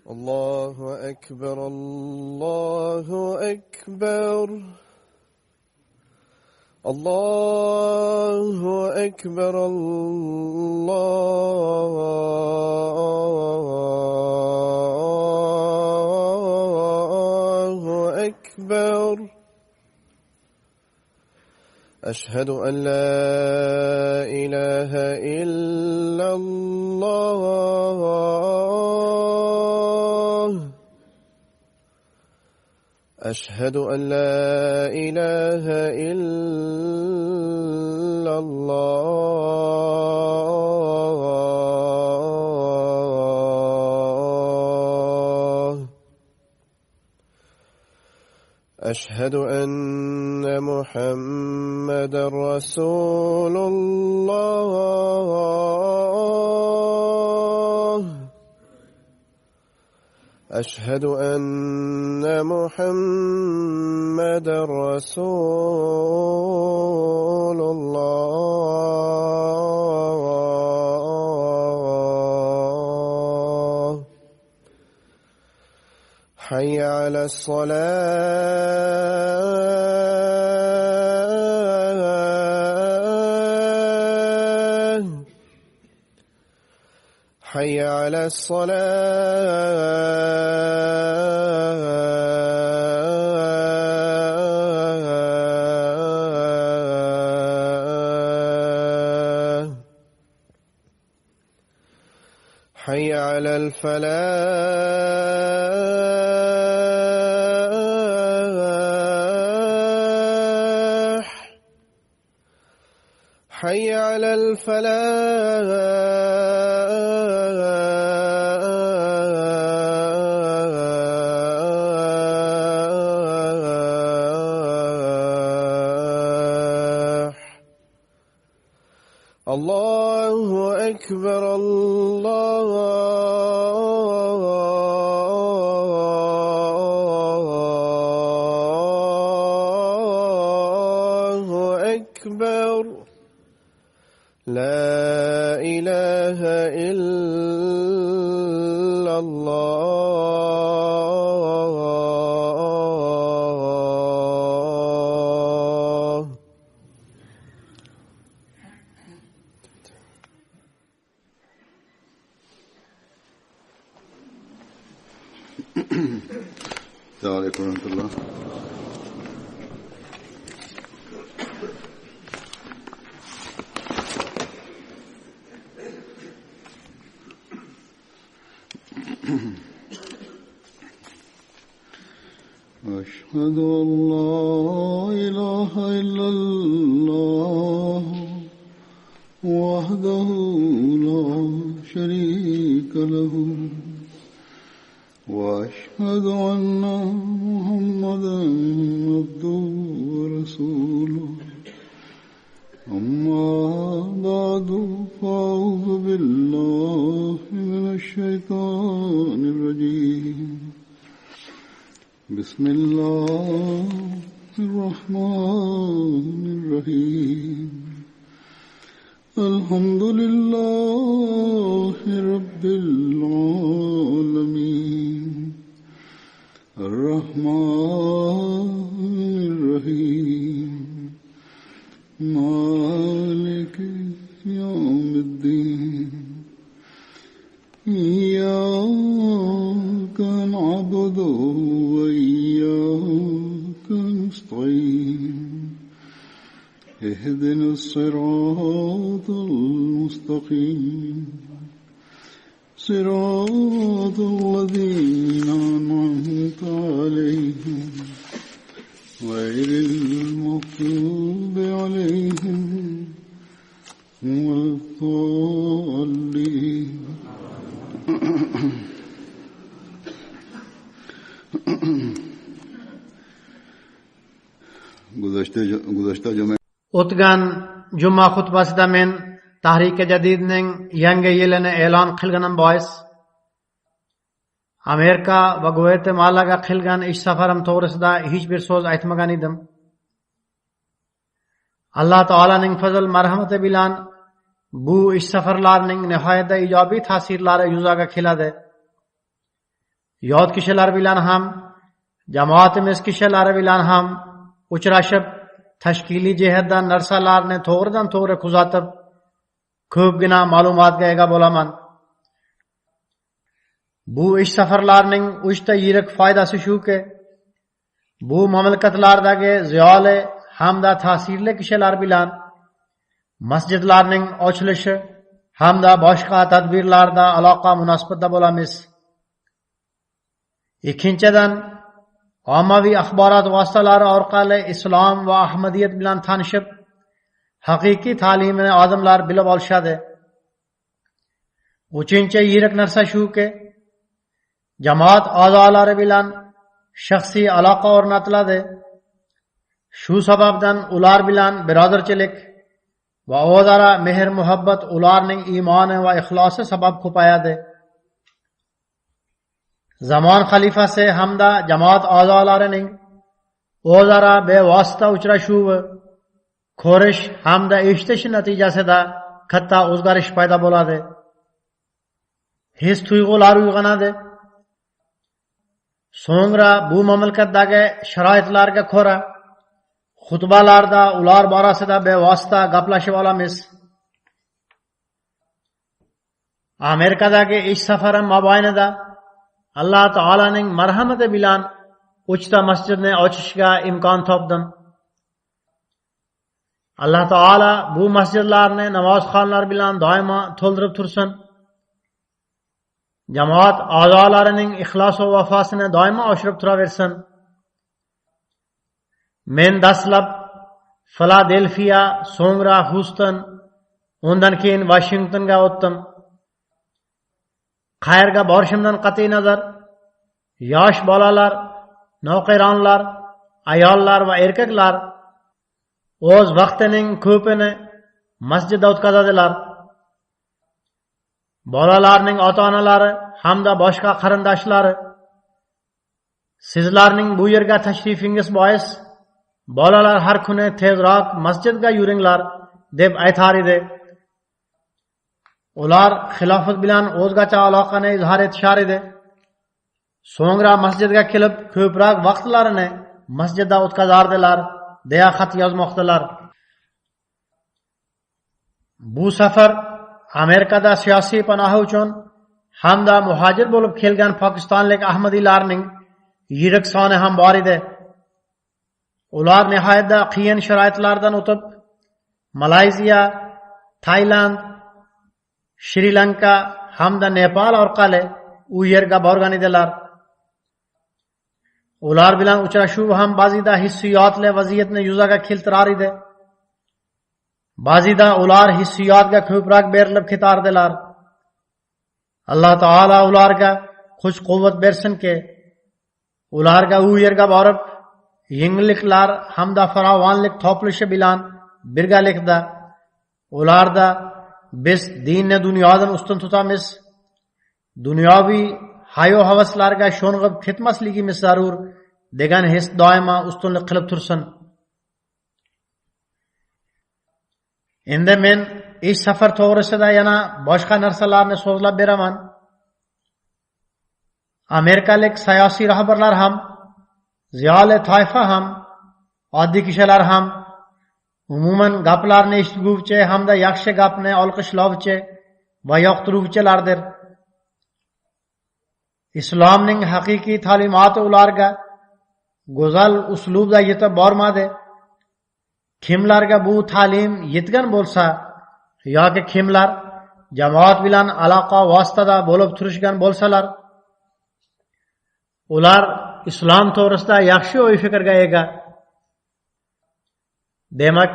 الله أكبر الله أكبر الله أكبر الله أكبر أشهد أن لا إله إلا الله أشهد أن لا إله إلا الله أشهد أن محمدا رسول الله أشهد أن محمدا رسول الله حي على الصلاة حي على الصلاة حي على الفلاح حي على الفلاح الله أكبر الله أكبر لا إله إلا الله السلام عليكم ورحمة الله. أشهد أن لا إله إلا الله وحده لا شريك له وأشهد أن محمدا عبده ورسوله أما بعد فأعوذ بالله من الشيطان الرجيم بسم الله الرحمن الرحيم الحمد لله رب العالمين الرحمن الرحيم مالك يوم الدين إياك نعبد وإياك نستعين اهدنا الصراط المستقيم صراط الذين أنعمت عليهم غير المغضوب عليهم ولا الضالين. O'tgan juma xutbasida men Tahriki Jadidning yangi yilini e'lon qilganim bois Amerika va Gvatemalaga qilgan ish safarim to'g'risida hech bir so'z aytmagan edim. Alloh taolaning fazl marhamati bilan bu ish safarlarining nihoyatda ijobiy ta'sirlari yuzaga keladi. yot kishilar bilan ham, jamoatimiz kishilari bilan ham uchrashib, tashkiliy jihatdan narsalarni to'g'ridan to'g'ri kuzatib, ko'pgina ma'lumotga ega bo'laman. Bu ish safarlarining uchta yirik foydasi shuki, bu mamlakatlardagi ziyoli hamda ta'sirli kishilar bilan masjidlarning ochilishi hamda boshqa tadbirlarda aloqa munosabatda bo'lamiz. Ikkinchidan, ommaviy axborot vositalari orqali islom va ahmadiyat bilan tanishib, haqiqiy ta'limni odamlar bilib olishadi. Uchinchi yirik narsa shuki, jamoat a'zolari bilan shaxsiy aloqa o'rnatiladi. Shu sababdan ular bilan birodarchilik va o'zaro mehr muhabbat ularning iymoni va ixlosi sabab ko'payadi. Zamon xalifasi hamda jamoat a'zolarining o'zaro bevosita uchrashuvi, ko'rish hamda eshitish natijasida katta o'zgarish paydo bo'ladi. His tuyg'ular uyg'onadi. So'ngra bu mamlakatdagi sharoitlarga ko'ra xutbalarda ular borasida bevosita gaplashib olamiz. Amerikadagi ish safarim mobaynida Alloh taolaning marhamati bilan 3 ta masjidni ochishga imkon topdim. Alloh taola bu masjidlarni namozxonlar bilan doimo to'ldirib tursin. Jamoat a'zolarining ixlos va vafosini doimo oshirib turaversin. Men dastlab Philadelphia, so'ngra Houston, undan keyin Washingtonga o'tdim. Qayerga borishimdan qat'iy nazar, yosh bolalar, noqironlar, ayollar va erkaklar o'z vaqtining ko'pini masjidda o'tkazadilar. Bolalarning ota-onalari hamda boshqa qarindoshlari sizlarning bu yerga tashrifingiz bois bolalar har kuni tezroq masjidga yuringlar deb aytar edi. Ular xilofat bilan o'zgacha aloqani izhor etishar edi. So'ngra masjidga kelib ko'proq vaqtlarini masjidda o'tkazardilar deya xat yozmoqdalar. Bu safar Amerikada siyosiy panohi uchun hamda muhojir bo'lib kelgan pokistonlik ahmadiylarning yirik soni ham bor edi. Ular nihoyatda qiyin sharoitlardan o'tib Malayziya, Tailand, Shri Lanka hamda Nepal orqali u yerga borgan edilar. Ular bilan uchrashuv ham ba'zida hissiyotli vaziyatni yuzaga keltirar edi. Ba'zida ular hissiyotga ko'proq berilib ketardilar. Alloh taolo ularga kuch-quvvat bersinki, ularga u yerga borib yengilliklar hamda farovonlik topilishi bilan birgalikda ularda biz dinni dunyodan ustun tutamiz, dunyoviy hayo-havaslarga sho'ng'ib ketmasligimiz zarur degan his doimo ustunlik qilib tursin. Endi men ish safar to'g'risida yana boshqa narsalarni so'zlab beraman. Amerikalik siyosiy rahbarlar ham, ziyoli toifa ham, oddiy kishilar ham umuman gaplarni eshitguvchi hamda yaxshi gapni olqishlovchi va yoqtiruvchilardir. Islomning haqiqiy ta'limoti ularga go'zal uslubda yetib bormadi. Kimlarga bu ta'lim yetgan bo'lsa yoki kimlar jamoat bilan aloqa vositada bo'lib turishgan bo'lsalar, ular islom to'g'risida yaxshi o'y fikrga ega. Demak,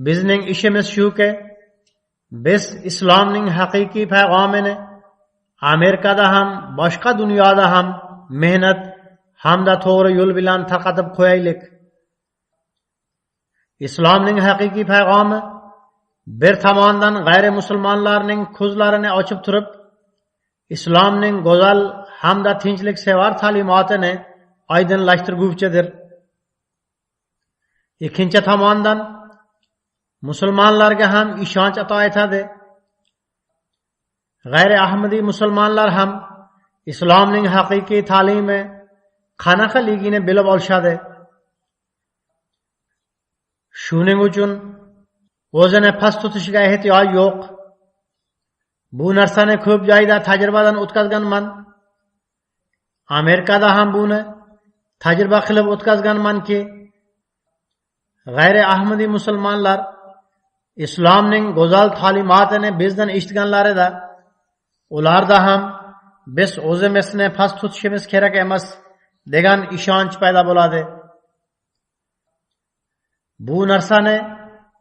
bizning ishimiz shuki, biz islomning haqiqiy payg'amini Amerikada ham, boshqa dunyoda ham mehnat hamda to'g'ri yo'l bilan tarqatib qo'yaylik. Islomning haqiqiy payg'ami bir tomondan g'ayri musulmonlarning ko'zlarini ochib turib, islomning go'zal hamda tinchliksevar ta'limotini oydinlashtirguvchidir. Ikkinchi tomondan musulmonlarga ham ishonch ato etadi. G'ayri ahmadiy musulmonlar ham islomning haqiqiy ta'limi qanaqaligini bilib olishadi. Shuning uchun o'zini past tutishiga ehtiyoj yo'q. Bu narsani ko'p joyda tajribadan o'tkazganman. Amerikada ham buni tajriba qilib o'tkazganmanki, g'ayri ahmadiy musulmonlar islomning go'zal ta'limotini bizdan eshitganlarida ularda ham biz o'zimizni past tutishimiz kerak emas degan ishonch paydo bo'ladi. Bu narsani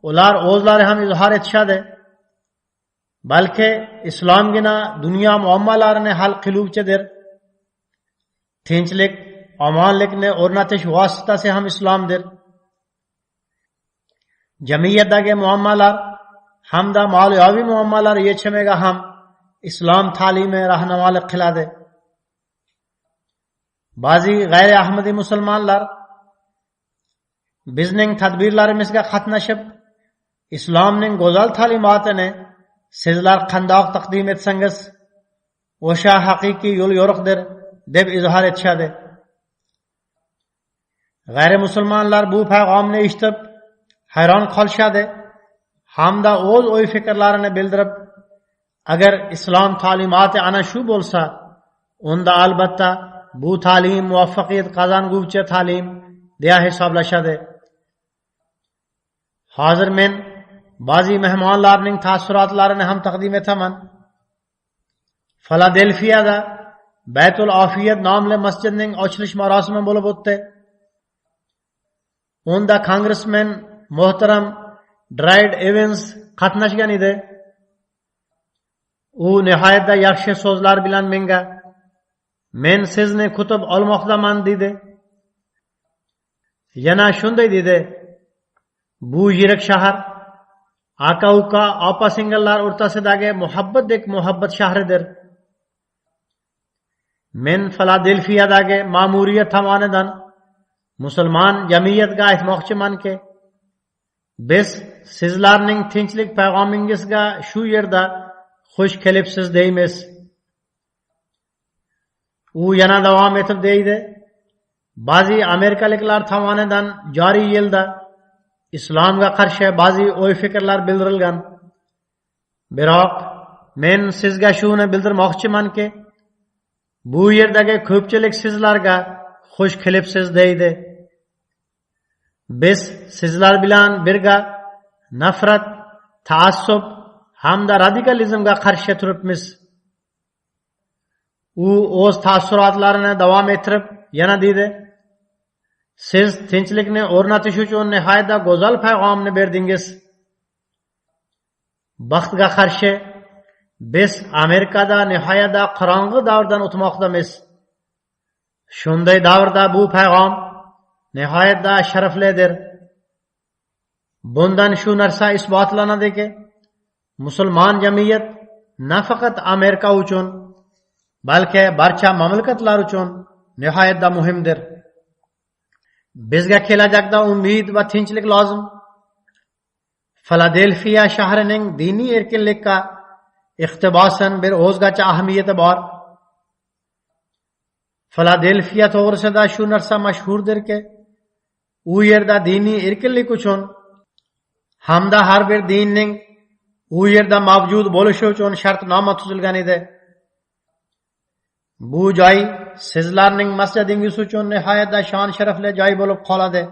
ular o'zlari ham izhor etishadi. Balki islomgina dunyo muammolarini hal qiluvchidir. Tinchlik, omonlikni o'rnatish vositasi ham islomdir. Jamiyatdagi muammolar hamda moliyaviy muammolar yechimiga ham islom ta'limi rahnumolik qiladi. Ba'zi g'ayri ahmadiy musulmonlar bizning tadbirlarimizga qatnashib, islomning go'zal ta'limotini sizlar qandoq taqdim etsangiz, o'sha haqiqiy yo'l yo'riqdir deb izhor etishadi. G'ayri musulmonlar bu payg'amni eshitib hayron qolishadi hamda o'z o'y fikrlarini bildirib, agar islom ta'limoti ana shu bo'lsa, unda albatta bu ta'lim muvaffaqiyat qozonguvchi ta'lim deya hisoblashadi. Hozir men ba'zi mehmonlarning taassurotlarini ham taqdim etaman. Filadelfiyada Baytul Ofiyat nomli masjidning ochilish marosimi bo'lib o'tdi. Unda kongressmen muhtaram Dwight Evans qatnashgan edi. U nihoyatda yaxshi so'zlar bilan menga "Men sizni kutib olmoqdaman" dedi. Yana shunday dedi: "Bu yirik shahar aka-uka, opa-singillar o'rtasidagi muhabbatdek muhabbat shahridir. Men Filadelfiyadagi ma'muriyat tomonidan musulmon jamiyatga aytmoqchimanki, biz sizlarning tinchlik payg'amingizga shu yerda xush kelibsiz deymiz." U yana davom etib deydi: "Ba'zi amerikaliklar tomonidan joriy yilda islomga qarshi ba'zi o'y fikrlar bildirilgan. Biroq men sizga shuni bildirmoqchimanki, bu yerdagi ko'pchilik sizlarga xush kelibsiz deydi. Biz sizlar bilan birga nafrat, taassub hamda radikalizmga qarshi turibmiz." U o'z taassurotlarini davom ettirib yana dedi: "Siz tinchlikni o'rnatish uchun nihoyatda go'zal payg'amni berdingiz. Baxtga qarshi biz Amerikada nihoyatda qorong'u davrdan o'tmoqdamiz. Shunday davrda bu payg'am nihoyatda sharaflidir. Bundan shu narsa isbotlanadiki, musulmon jamiyat nafaqat Amerika uchun, balki barcha mamlakatlar uchun nihoyatda muhimdir. Bizga kelajakda umid va tinchlik lozim. Filadelfiya shahrining diniy erkinlikka iqtibosan bir o'zgacha ahamiyati bor. Filadelfiya to'g'risida shu narsa mashhurdirki, u yerda diniy erkinlik uchun hamda har bir dinning u yerda mavjud bo'lishi uchun shartnoma tuzilgan edi. Bu joy sizlarning masjidingiz uchun nihoyatda shon sharafli joy bo'lib qoladi.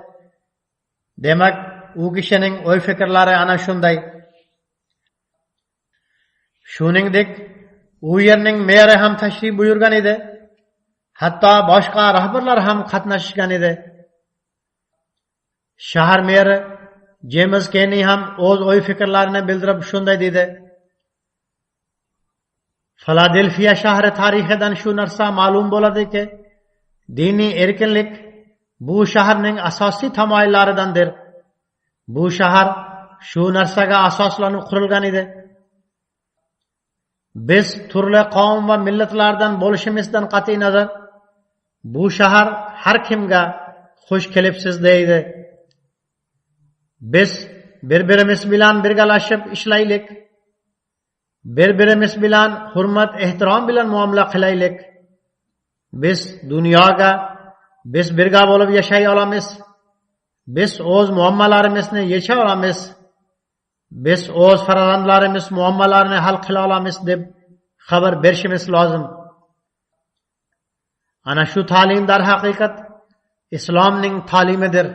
Demak, u kishining o'y fikrlari ana shunday. Shuningdek, u yerning meri ham tashrif buyurgan edi. Hatto boshqa rahbarlar ham qatnashgan edi. Shahar meri James Kenny ham o'z o'y fikrlarini bildirib shunday dedi: Filadelfiya shahri tarixidan shu narsa ma'lum bo'ladiki, diniy erkinlik bu shaharning asosiy tamoyillaridandir. Bu shahar shu narsaga asoslanib qurilgan edi. Biz turli qavm va millatlardan bo'lishimizdan qat'iy nazar, bu shahar har kimga xush kelibsiz deydi. Biz bir-birimiz bilan birgalashib ishlaylik. Bir-birimiz bilan hurmat, ehtirom bilan muomala qilaylik. biz dunyoga biz birga bo'lib yashay olamiz. Biz o'z muammolarimizni yecha olamiz. Biz o'z farzandlarimiz muammolarini hal qila olamiz deb xabar berishimiz lozim. Ana shu ta'lim dar haqiqat islomning ta'limidir.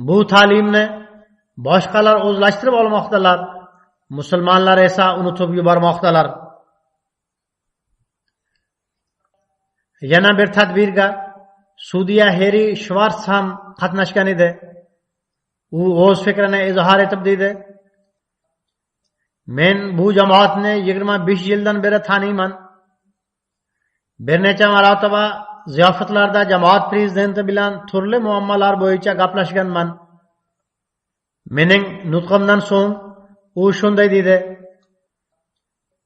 Bu ta'limni boshqalar o'zlashtirib olmoqdalar. Musulmonlar esa unutib yubormoqdalar. Yana bir tadbirga Sudya Heri Schwartz ham qatnashgan edi. U o'z fikrini izhor etib dedi: "Men bu jamoatni 25 yildan beri taniyman. Bir necha marotaba ziyofatlarda jamoat prezidenti bilan turli muammolar bo'yicha gaplashganman. Mening nutqimdan so'ng u shunday dedi: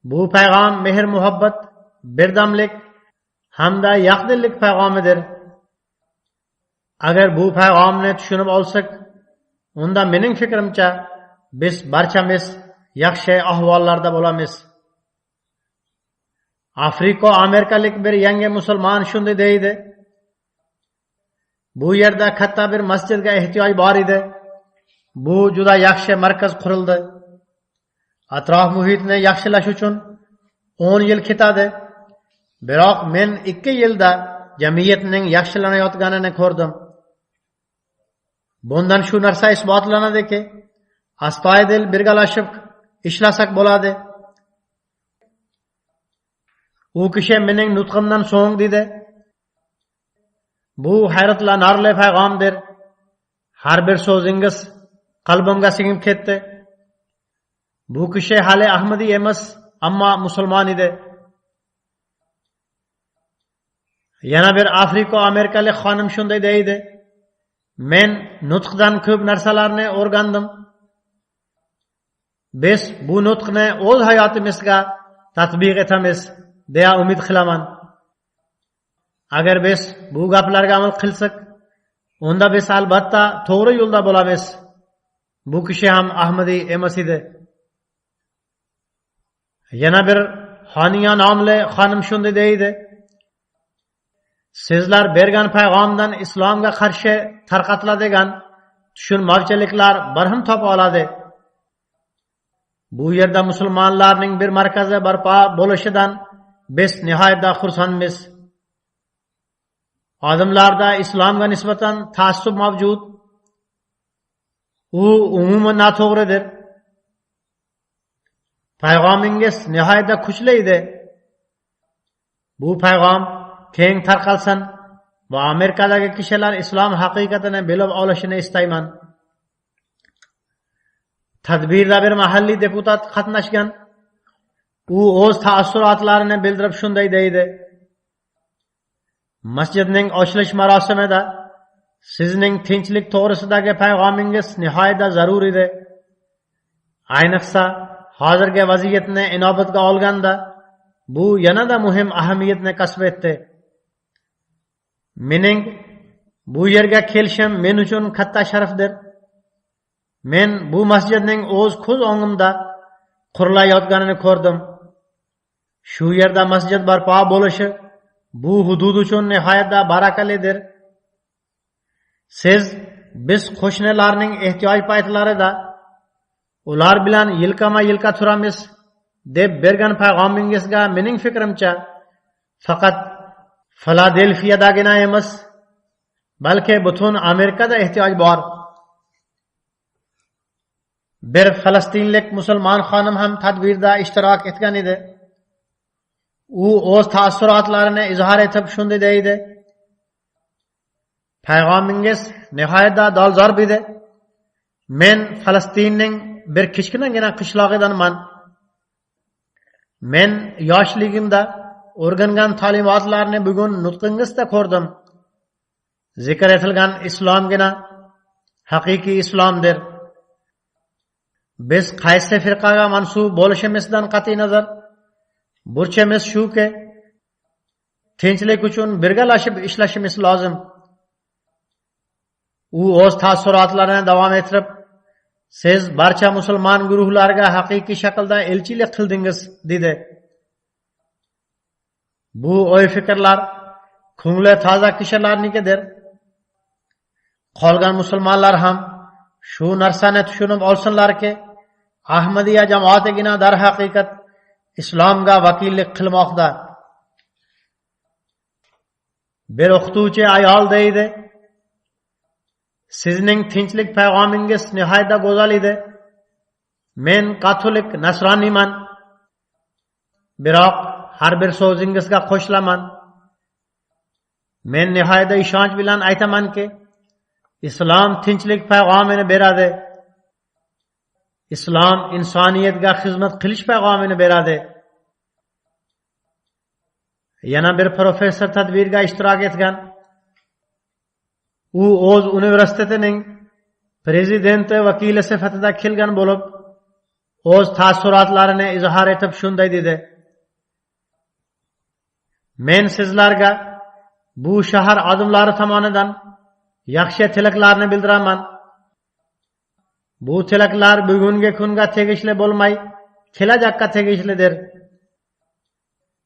Bu payg'am mehr muhabbat, birdamlik hamda yaqinlik payg'amidir. Agar bu payg'amni tushunib olsak, unda mening fikrimcha biz barchamiz yaxshi ahvollarda bo'lamiz." Afrika-amerikalik bir yangi musulmon shunday deydi: "Bu yerda katta bir masjidga ehtiyoj bor edi. Bu juda yaxshi markaz qurildi. Atrof muhitni yaxshilash uchun 10 yil ketadi. Biroq men 2 yilda jamiyatning yaxshilanayotganini ko'rdim. Bundan shu narsa isbotlanadiki, astoydil birgalashib ishlasak bo'ladi." U kishi mening nutqimdan so'ng dedi: "Bu hayratlanarli payg'amdir. Har bir so'zingiz qalbimga singib ketdi." Bu kishi hali Ahmadiy emas, ammo musulmon edi. Yana bir Afrika-amerikalik xonim shunday deydi: "Men nutqdan ko'p narsalarni o'rgandim. Biz bu nutqni o'z hayotimizga tatbiq etamiz deya umid qilaman. Agar biz bu gaplarga amal qilsak, unda biz albatta to'g'ri yo'lda bo'lamiz." Bu kishi ham Ahmadiy emas edi. Yana bir Xoniya nomli xonim shunday deydi: "Sizlar bergan payg'amdan islomga qarshi tarqatiladigan tushunmovchiliklar barham topa oladi. Bu yerda musulmonlarning bir markazi barpo bo'lishidan biz nihoyatda xursandmiz. Odamlarda islomga nisbatan taassub mavjud. U umuman noto'g'ridir. Payg'amingiz nihoyatda kuchli edi. Bu payg'am keng tarqalsin va Amerikadagi kishilar islom haqiqatini bilib olishini istayman." Tadbirda bir mahalliy deputat qatnashgan. U o'z taassurotlarini bildirib shunday deydi: "Masjidning ochilish marosimida sizning tinchlik to'g'risidagi payg'amingiz nihoyatda zarur edi. Ayniqsa hozirgi vaziyatni inobatga olganda bu yanada muhim ahamiyatni kasb etdi. Mening bu yerga kelishim men uchun katta sharafdir. Men bu masjidning o'z ko'z o'ngimda qurilayotganini ko'rdim. Shu yerda masjid barpo bo'lishi bu hudud uchun nihoyatda barakalidir. Siz biz qo'shnilarning ehtiyoj paytlarida ular bilan yilkama-yilka turamiz deb bergan payg'amingizga mening fikrimcha faqat Filadelfiyadagina emas, balki butun Amerikada ehtiyoj bor." Bir falastinlik musulmon xonim ham tadbirda ishtirok etgan edi. U o'z taassurotlarini izhor etib shunday deydi: "Payg'amingiz nihoyatda dolzarb edi. Men Falastinning bir kichkinagina qishlog'idanman. Men yoshligimda o'rgangan ta'limotlarni bugun nutqingizda ko'rdim. Zikr etilgan islomgina haqiqiy islomdir. Biz qaysi firqaga mansub bo'lishimizdan qat'iy nazar burchimiz shuki, tinchlik uchun birgalashib ishlashimiz lozim." U o'z taassurotlarini davom ettirib: "Siz barcha musulmon guruhlarga haqiqiy shaklda elchilik qildingiz" dedi. Bu o'y fikrlar ko'ngli toza kishilarnikidir. Qolgan musulmonlar ham shu narsani tushunib olsinlarki, Ahmadiya jamoatigina darhaqiqat islomga vakillik qilmoqda. Bir o'qituvchi ayol deydi: "Sizning tinchlik payg'omingiz nihoyatda go'zal edi. Men katolik nasroniyman. Biroq har bir so'zingizga qo'shilaman. Men nihoyatda ishonch bilan aytamanki, islom tinchlik payg'omini beradi. Islom insoniyatga xizmat qilish payg'omini beradi." Yana bir professor tadbirga ishtirok etgan. U o'z universitetining prezidenti vakili sifatida kelgan bo'lib, o'z taassurotlarini izhor etib shunday dedi: "Men sizlarga bu shahar odamlari tomonidan yaxshi tilaklarni bildiraman. Bu tilaklar bugungi kunga tegishli bo'lmay, kelajakka tegishlidir.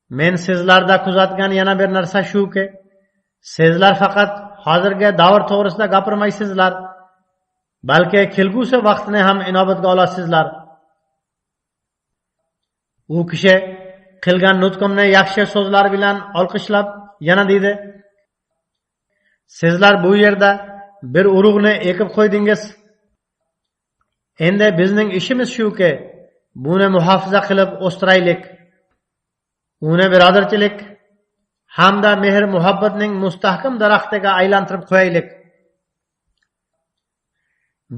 Men sizlarda kuzatgan yana bir narsa shuki, sizlar faqat hozirgi davr to'g'risida gapirmaysizlar, balki kelgusi vaqtni ham inobatga olasizlar." U kishi qilgan nutqimni yaxshi so'zlar bilan olqishlab yana dedi: "Sizlar bu yerda bir urug'ni ekib qo'ydingiz. Endi bizning ishimiz shuki, buni muhofaza qilib o'stiraylik. Uni birodarchilik hamda mehr muhabbatning mustahkam daraxtiga aylantirib qo'yaylik."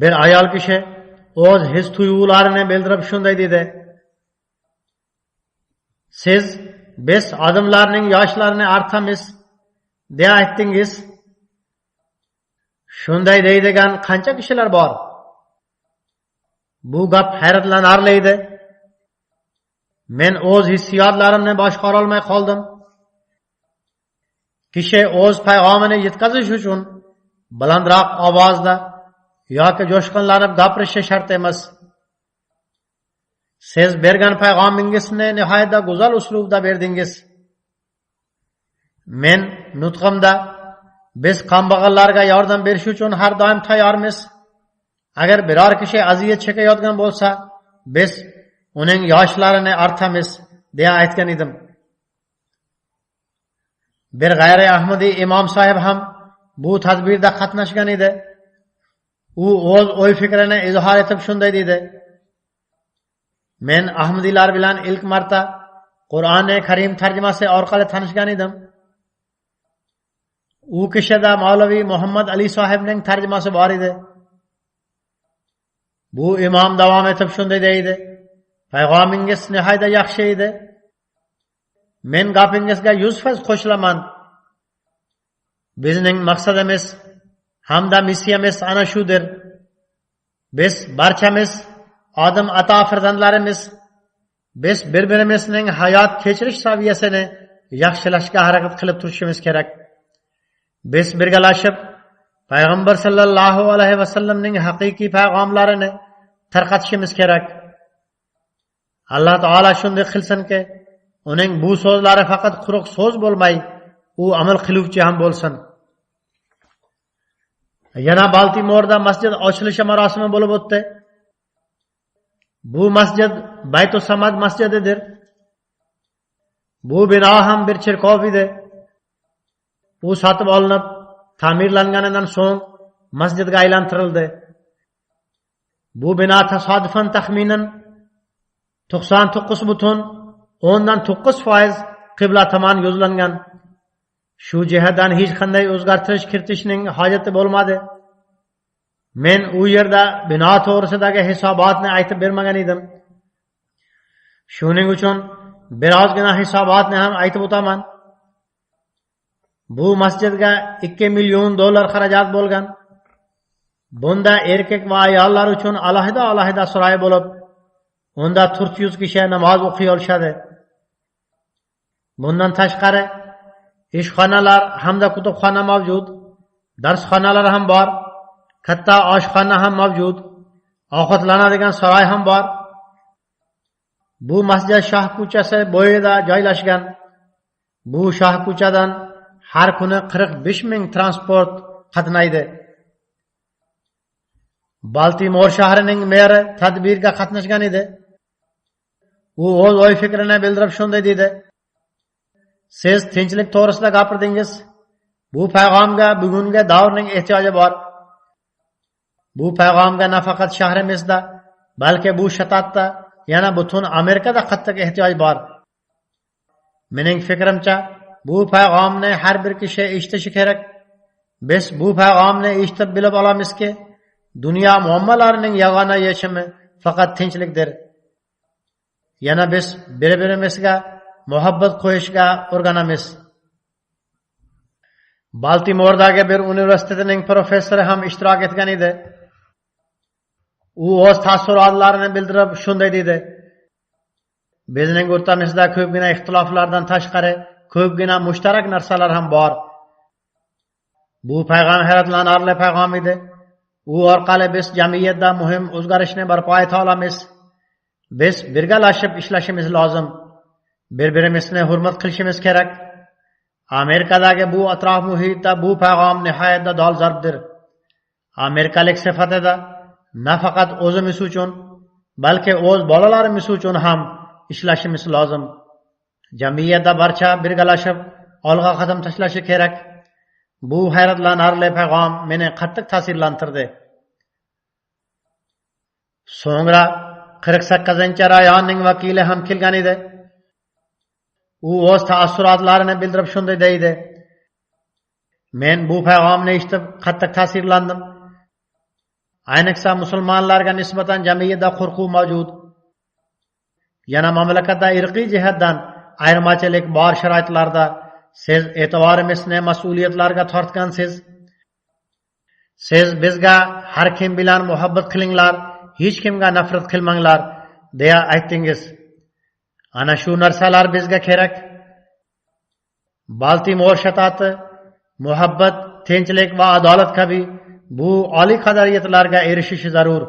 Bir ayol kishi o'z his tuyg'ularini bildirib shunday dedi: "Siz biz odamlarning yoshlarini artamiz deya aytdingiz. Shunday deydigan qancha kishilar bor?" Bu gap hayratlanarli edi. Men o'z hissiyotlarimni boshqara olmay qoldim. Kishi o'z payg'omini yetkazish uchun balandroq ovozda yoki jo'shqinlanib gapirishi shart emas. Siz bergan payg'omingizni nihoyatda go'zal uslubda berdingiz. Men nutqimda biz kambag'allarga yordam berish uchun har doim tayyormiz. Agar biror kishi aziyat chekayotgan bo'lsa, biz uning yoshlarini artamiz deya aytgan edim. Bir g'ayri Ahmadiy imom sohib ham bu tadbirda qatnashgan edi. U o'z o'y fikrini izhor etib shunday dedi: "Men Ahmadiylar bilan ilk marta Qur'oni Karim tarjimasi orqali tanishgan edim. U kishida Mavlaviy Muhammad Ali sohibning tarjimasi bor edi." Bu imom davom etib shunday deydi: "Payg'omingiz nihoyatda yaxshi edi. Men gapingizga 100% qo'shilaman. Bizning maqsadimiz hamda missiyamiz ana shudir. Biz barchamiz Odam ato farzandlarimiz. Biz bir-birimizning hayot kechirish saviyasini yaxshilashga harakat qilib turishimiz kerak. Biz birgalashib Payg'ambar sallallohu alayhi vasallamning haqiqiy payg'amlarini tarqatishimiz kerak. Alloh taolo shunday qilsinki, uning bu so'zlari faqat quruq so'z bo'lmay, u amal qiluvchi ham bo'lsin." Yana Baltimorda masjid ochilishi marosimi bo'lib o'tdi. Bu masjid Baytus Samad masjididir. Bu bino ham bir cherkov edi. U sotib olinib, ta'mirlanganidan so'ng masjidga aylantirildi. Bu bino tasodifan taxminan 99.9% qibla tomon yo'zlangan. Shu jihatdan hech qanday o'zgartirish kiritishning hojati bo'lmadi. Men u yerda bino to'g'risidagi hisobotni aytib bermagan edim. Shuning uchun birozgina hisobotni ham aytib o'taman. Bu masjidga $2 million xarajat bo'lgan. Bunda erkak va ayollar uchun alohida saroy bo'lib, unda 400 kishi namoz o'qiy olishadi. Bundan tashqari ishxonalar hamda kutubxona mavjud, darsxonalar ham bor, katta oshxona ham mavjud, ovqatlanadigan saroy ham bor. Bu masjid Shoh ko'chasi bo'yida joylashgan. bu shoh ko'chadan har kuni 45,000 transport qatnaydi. Baltimor shahrining meri tadbirga qatnashgan edi. U o'z o'y fikrini bildirib shunday dedi: "Siz tinchlik to'g'risida gapirdingiz. Bu payg'amga bugungi davrning ehtiyoji bor. Bu payg'amga nafaqat shahrimizda, balki bu shtatda, yana butun Amerikada qattiq ehtiyoj bor. Mening fikrimcha, bu payg'amni har bir kishi eshitishi kerak. Biz bu payg'amni eshitib bilib olamizki, dunyo muammolarining yagona yechimi faqat tinchlikdir. Yana biz bir-birimizga muhabbat qo'yishga o'rganamiz." Baltimordagi bir universitetining professori ham ishtirok etgan edi. U o'z taassurotlarini bildirib shunday dedi: "Bizning o'rtamizda ko'pgina ixtiloflardan tashqari ko'pgina mushtarak narsalar ham bor. Bu payg'am hayratlanarli payg'am edi. U orqali biz jamiyatda muhim o'zgarishni barpo eta olamiz. Biz birgalashib ishlashimiz lozim. Bir-birimizni hurmat qilishimiz kerak. Amerikadagi bu atrof muhitda bu payg'am nihoyatda dolzarbdir. Amerikalik sifatida nafaqat o'zimiz uchun, balki o'z bolalarimiz uchun ham ishlashimiz lozim. Jamiyatda barcha birgalashib olg'a qadam tashlashi kerak." Bu hayratlanarli payg'am meni qattiq ta'sirlantirdi. So'ngra 48-rayonning vakili ham kelgan edi. U o'z taassurotlarini bildirib shunday deydi: "Men bu payg'amni eshitib qattiq ta'sirlandim. Ayniqsa musulmonlarga nisbatan jamiyatda qo'rquv mavjud. Yana mamlakatda irqiy jihatdan ayirmachilik bor sharoitlarda siz e'tiborimizni mas'uliyatlarga tortgansiz. Siz bizga har kim bilan muhabbat qilinglar, hech kimga nafrat qilmanglar deya aytdingiz. Ana shu narsalar bizga kerak. Baltimor shtati muhabbat, tinchlik va adolat kabi bu oliy qadriyatlarga erishishi zarur.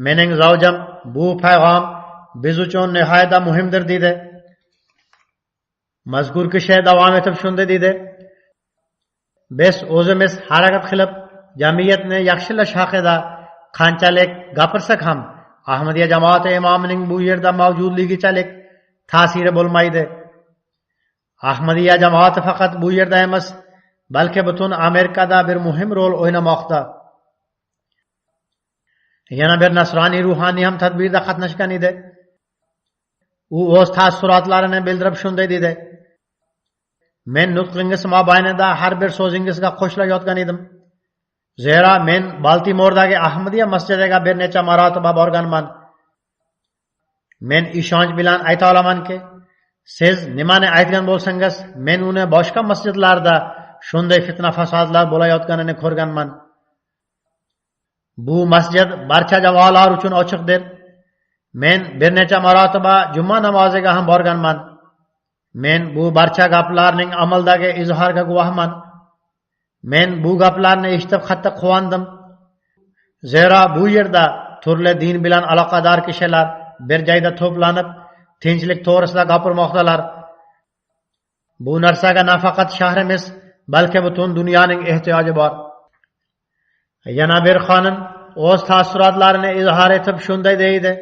Mening zavjam bu payg'am biz uchun nihoyatda muhimdir" dedi. Mazkur kishi davom etib shunday dedi: "Biz o'zimiz harakat qilib jamiyatni yaxshilash haqida qanchalik gapirsak ham Ahmadiyya jamoati imomining bu yerda mavjudligichalik ta'siri bo'lmaydi. Ahmadiyya jamoati faqat bu yerda emas, balki butun Amerikada bir muhim rol o'ynamoqda." Yana bir nasroniy ruhoniy ham tadbirda qatnashgan edi. U o'z taassurotlarini bildirib shunday dedi: "Men nutqingiz mobaynida har bir so'zingizga qo'shilayotgan edim. Zero men Baltimordagi Ahmadiyya masjidiga bir necha marotaba borganman. Men ishonch bilan ayta olamanki, siz nimani aytgan bo'lsangiz, men uni boshqa masjidlarda shunday fitna fasodlar bo'layotganini ko'rganman. Bu masjid barcha jamoalar uchun ochiqdir. Men bir necha marotaba juma namoziga ham borganman. Men bu barcha gaplarning amaldagi izhoriga guvohman. Men bu gaplarni eshitib qattiq quvondim. Zero bu yerda turli din bilan aloqador kishilar bir joyda to'planib, tinchlik to'g'risida gapirmoqdalar. Bu narsaga nafaqat shahrimiz, balki butun dunyoning ehtiyoji bor." Yana bir xonim o'z taassurotlarini izhor etib shunday deydi: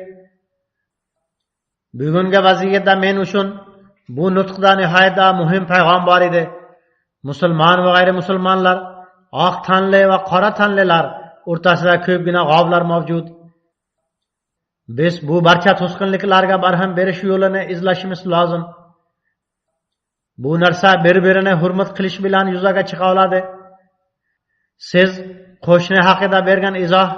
"Bugungi vaziyatda men uchun bu nutqda nihoyatda muhim payg'am bor edi. Musulmon va g'ayrimusulmonlar, oq tanli va qora tanlilar o'rtasida ko'pgina g'ovlar mavjud. Biz bu barcha to'sqinliklarga barham berish yo'lini izlashimiz lozim. Bu narsa bir-birini hurmat qilish bilan yuzaga chiqa oladi. Siz qo'shni haqida bergan izoh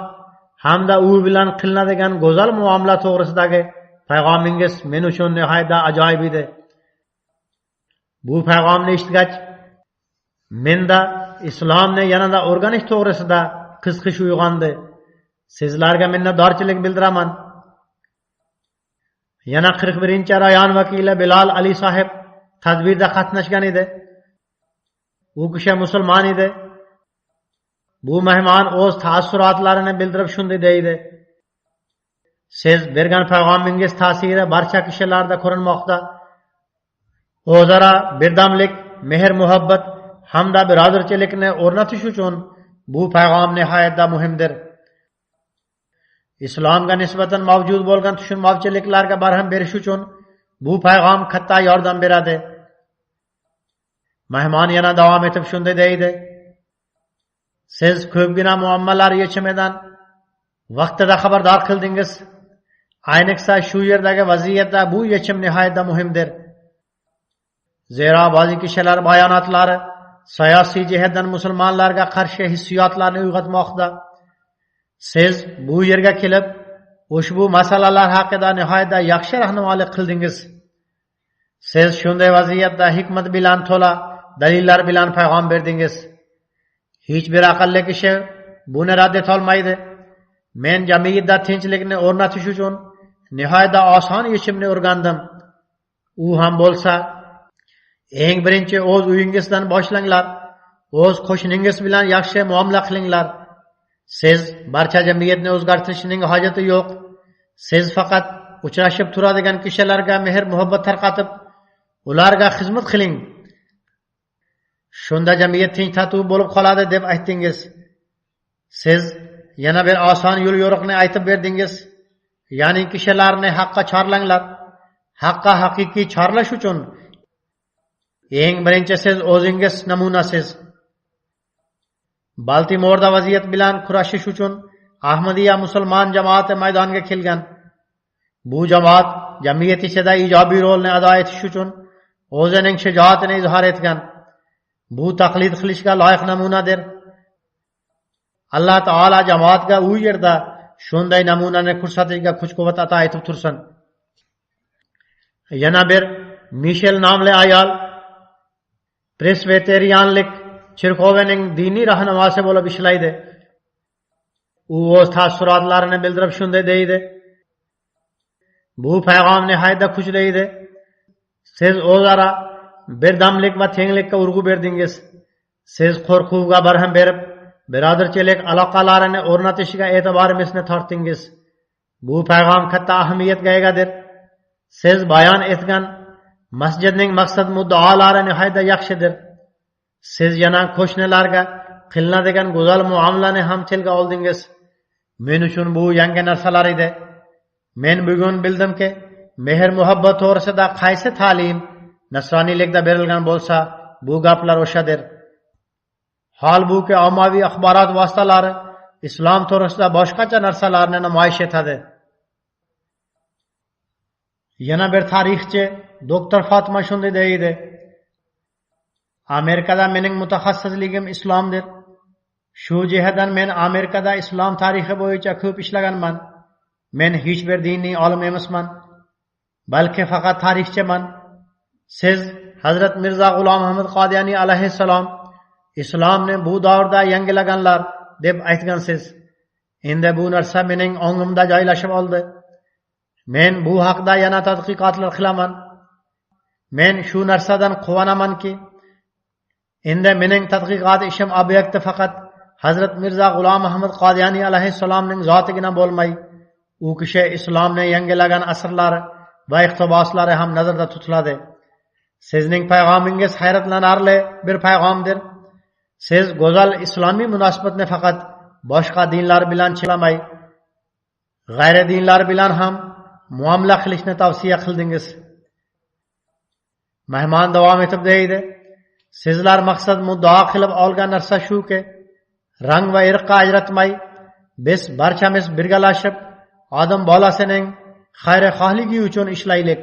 hamda u bilan qilinadigan go'zal muomala to'g'risidagi payg'omingiz men uchun nihoyatda ajoyib edi. Bu payg'omni eshitgach, menda islomni yanada o'rganish to'g'risida qiziqish uyg'ondi. Sizlarga minnatdorchilik bildiraman." Yana 41-rayon vakili Bilal Ali sohib tadbirda qatnashgan edi. U kishi musulmon edi. Bu mehmon o'z taassurotlarini bildirib shunday deydi: "Siz bergan payg'omingiz ta'siri barcha kishilarda ko'rinmoqda. o'zaro birdamlik, mehr muhabbat hamda birodarchilikni o'rnatish uchun bu payg'am nihoyatda muhimdir. Islomga nisbatan mavjud bo'lgan tushunmovchiliklarga barham berish uchun bu payg'am katta yordam beradi. Mehmon yana davom etib shunday deydi: siz ko'pgina muammolar yechimidan vaqtida xabardor qildingiz. Ayniqsa shu yerdagi vaziyatda bu yechim nihoyatda muhimdir. Zero ba'zi kishilar bayonotlari siyosiy jihatdan musulmonlarga qarshi hissiyotlarni uyg'otmoqda. Siz bu yerga kelib, ushbu masalalar haqida nihoyatda yaxshi rahnumolik qildingiz. Siz shunday vaziyatda hikmat bilan to'la dalillar bilan payg'am berdingiz. Hech bir aqlli kishi buni rad eta olmaydi. Men jamiyatda tinchlikni o'rnatish uchun nihoyatda oson yechimni o'rgandim. U ham bo'lsa, eng birinchi o'z uyingizdan boshlanglar. O'z qo'shningiz bilan yaxshi muomala qilinglar. Siz barcha jamiyatni o'zgartirishning hojati yo'q. Siz faqat uchrashib turadigan kishilarga mehr muhabbat tarqatib, ularga xizmat qiling. Shunda jamiyat tinch tatuv bo'lib qoladi deb aytdingiz. Siz yana bir oson yo'l yo'riqni aytib berdingiz. Ya'ni kishilarni haqqa chorlanglar. Haqqa haqiqiy chorlash uchun eng birinchi siz o'zingiz namunasiz. Baltimorda vaziyat bilan kurashish uchun Ahmadiyya musulmon jamoati maydonga kelgan. Bu jamoat jamiyat ichida ijobiy rolni ado etish uchun o'zining shijoatini izhor etgan. Bu taqlid qilishga loyiq namunadir. Alloh taolo jamoatga u yerda shunday namunani ko'rsatishga kuch-quvvat ato etib tursin. Yana bir Mishel nomli ayol presbiterianlik cherkovining diniy rahnamosi bo'lib ishlaydi. U o'z taassurotlarini bildirib shunday deydi: bu payg'am nihoyatda kuchli edi. Siz o'zaro birdamlik va tenglikka urg'u berdingiz. Siz qo'rquvga barham berib, birodarchilik aloqalarini o'rnatishga e'tiborimizni tortdingiz. Bu payg'am katta ahamiyatga egadir. Siz bayon etgan masjidning maqsad muddaolari nihoyatda yaxshidir. Siz yana qo'shnilarga qilinadigan go'zal muomalani ham tilga oldingiz. Men uchun bu yangi narsalar edi. Men bugun bildimki, mehr muhabbat to'g'risida qaysi ta'lim nasroniylikda berilgan bo'lsa, bu gaplar o'shadir. Holbuki ommaviy axborot vositalari islom to'g'risida boshqacha narsalarni namoyish etadi. Yana bir tarixchi doktor Fatima shunday deydi: Amerikada mening mutaxassisligim islomdir. Shu jihatdan men Amerikada islom tarixi bo'yicha ko'p ishlaganman. Men hech bir diniy olim emasman, balki faqat tarixchiman. Siz Hazrat Mirzo G'ulom Ahmad Qodiyaniy alayhissalom islomni bu davrda yangilaganlar deb aytgansiz. Endi bu narsa mening ongimda joylashib oldi. Men bu haqda yana tadqiqotlar qilaman. Men shu narsadan quvonamanki, endi mening tadqiqot ishim obyekti faqat Hazrat Mirzo G'ulom Ahmad Qodiyaniy alayhissalomning zotigina bo'lmay, u kishi islomni yangilagan asrlari va iqtiboslari ham nazarda tutiladi. Sizning payg'amingiz hayratlanarli bir payg'amdir. Siz go'zal islomiy munosabatni faqat boshqa dinlar bilan cheklamay, g'ayri dinlar bilan ham muomala qilishni tavsiya qildingiz. Mehmon davom etib deydi: sizlar maqsad muddao qilib olgan narsa shuki, rang va irqqa ajratmay, biz barchamiz birgalashib odam bolasining xayrixohligi uchun ishlaylik.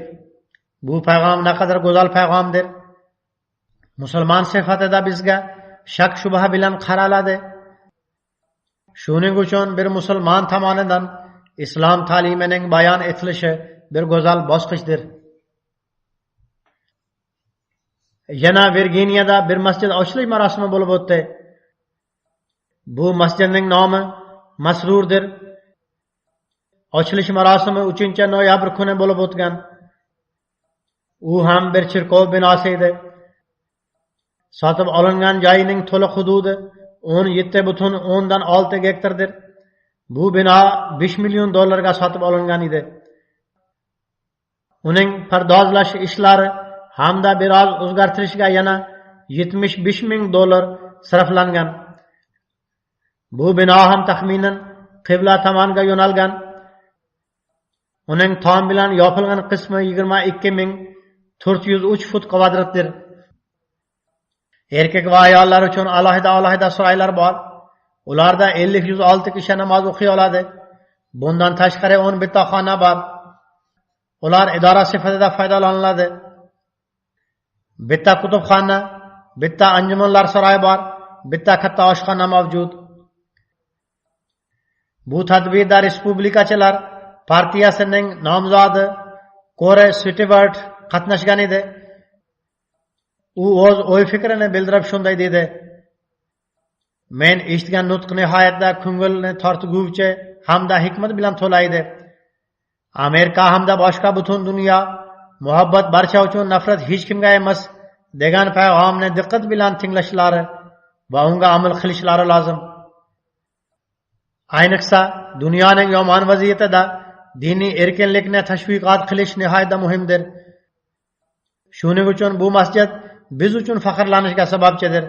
Bu payg'am naqadar go'zal payg'amdir. Musulmon sifatida bizga shak shubha bilan qaraladi. Shuning uchun bir musulmon tomonidan islom ta'limining bayon etilishi bir go'zal bosqichdir. Yana Virginiyada bir masjid ochilish marosimi bo'lib o'tdi. Bu masjidning nomi Masrurdir. Ochilish marosimi 3-noyabr kuni bo'lib o'tgan. U ham bir cherkov binosi edi. Sotib olingan joyining to'liq hududi 17,6 gektardir. Bu bino $5 million sotib olingan edi. Uning pardozlash ishlari hamda biroz o'zgartirishga yana $75,000 sarflangan. Bu bino ham taxminan qibla tomonga yo'nalgan. Uning tom bilan yopilgan qismi 22,403 fut kvadratdir. Erkak va ayollar uchun alohida saroylar bor. Ularda 50-106 kishi namoz o'qiy oladi. Bundan tashqari 11 ta xona bor. Ular idora sifatida foydalaniladi. Bitta kutubxona, bitta anjumanlar saroyi bor, bitta katta oshxona mavjud. Bu tadbirda Respublikachilar partiyasining nomzodi Kore Stewart qatnashgan edi. U o'z o'y fikrini bildirib shunday dedi: "Men eshitgan nutq nihoyatda ko'ngilni tortguvchi hamda hikmat bilan to'la edi. Amerika hamda boshqa butun dunyo muhabbat barcha uchun, nafrat hech kimga emas degan payg'amni diqqat bilan tinglashlari va unga amal qilishlari lozim. Ayniqsa dunyoning yomon vaziyatida diniy erkinlikni tashviqot qilish nihoyatda muhimdir. Shuning uchun bu masjid biz uchun faxrlanishga sababchidir.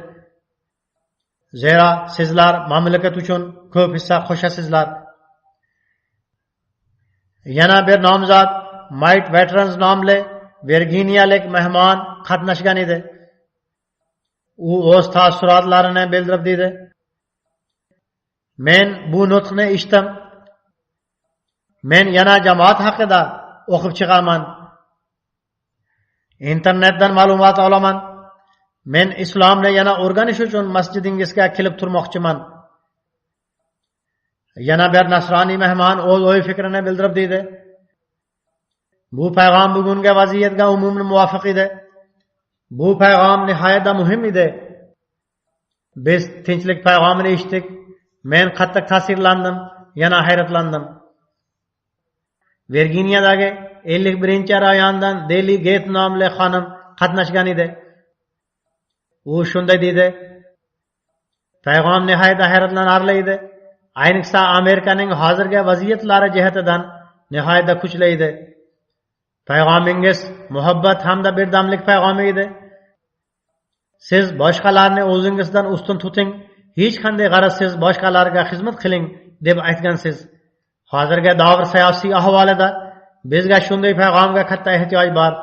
Zero sizlar mamlakat uchun ko'p hissa qo'shasizlar." Yana bir nomzod Might Veterans nomli Virginiyalik mehmon qatnashgan edi. U o'z taassurotlarini bildirib dedi: "Men bu nutqni eshitdim. Men yana jamoat haqida o'qib chiqaman. Internetdan ma'lumot olaman. Men islomni yana o'rganish uchun masjidingizga kelib turmoqchiman." Yana bir nasroniy mehmon o'z o'y fikrini bildirib dedi: "Bu payg'am bugungi vaziyatga umuman muvofiq edi. Bu payg'am nihoyatda muhim edi. Biz tinchlik payg'amini eshitdik. Men qattiq ta'sirlandim, yana hayratlandim." Virginiyadagi 51-rayondan Deli Gate nomli xonim qatnashgan edi. U shunday dedi: "Payg'am nihoyatda hayratlanarli edi. Ayniqsa Amerikaning hozirgi vaziyatlari jihatidan nihoyatda kuchli edi. Payg'amingiz muhabbat hamda birdamlik payg'ami edi. Siz boshqalarni o'zingizdan ustun tuting, hech qanday g'arazsiz boshqalarga xizmat qiling deb aytgansiz. Hozirgi davr siyosiy ahvolida bizga shunday payg'amga katta ehtiyoj bor.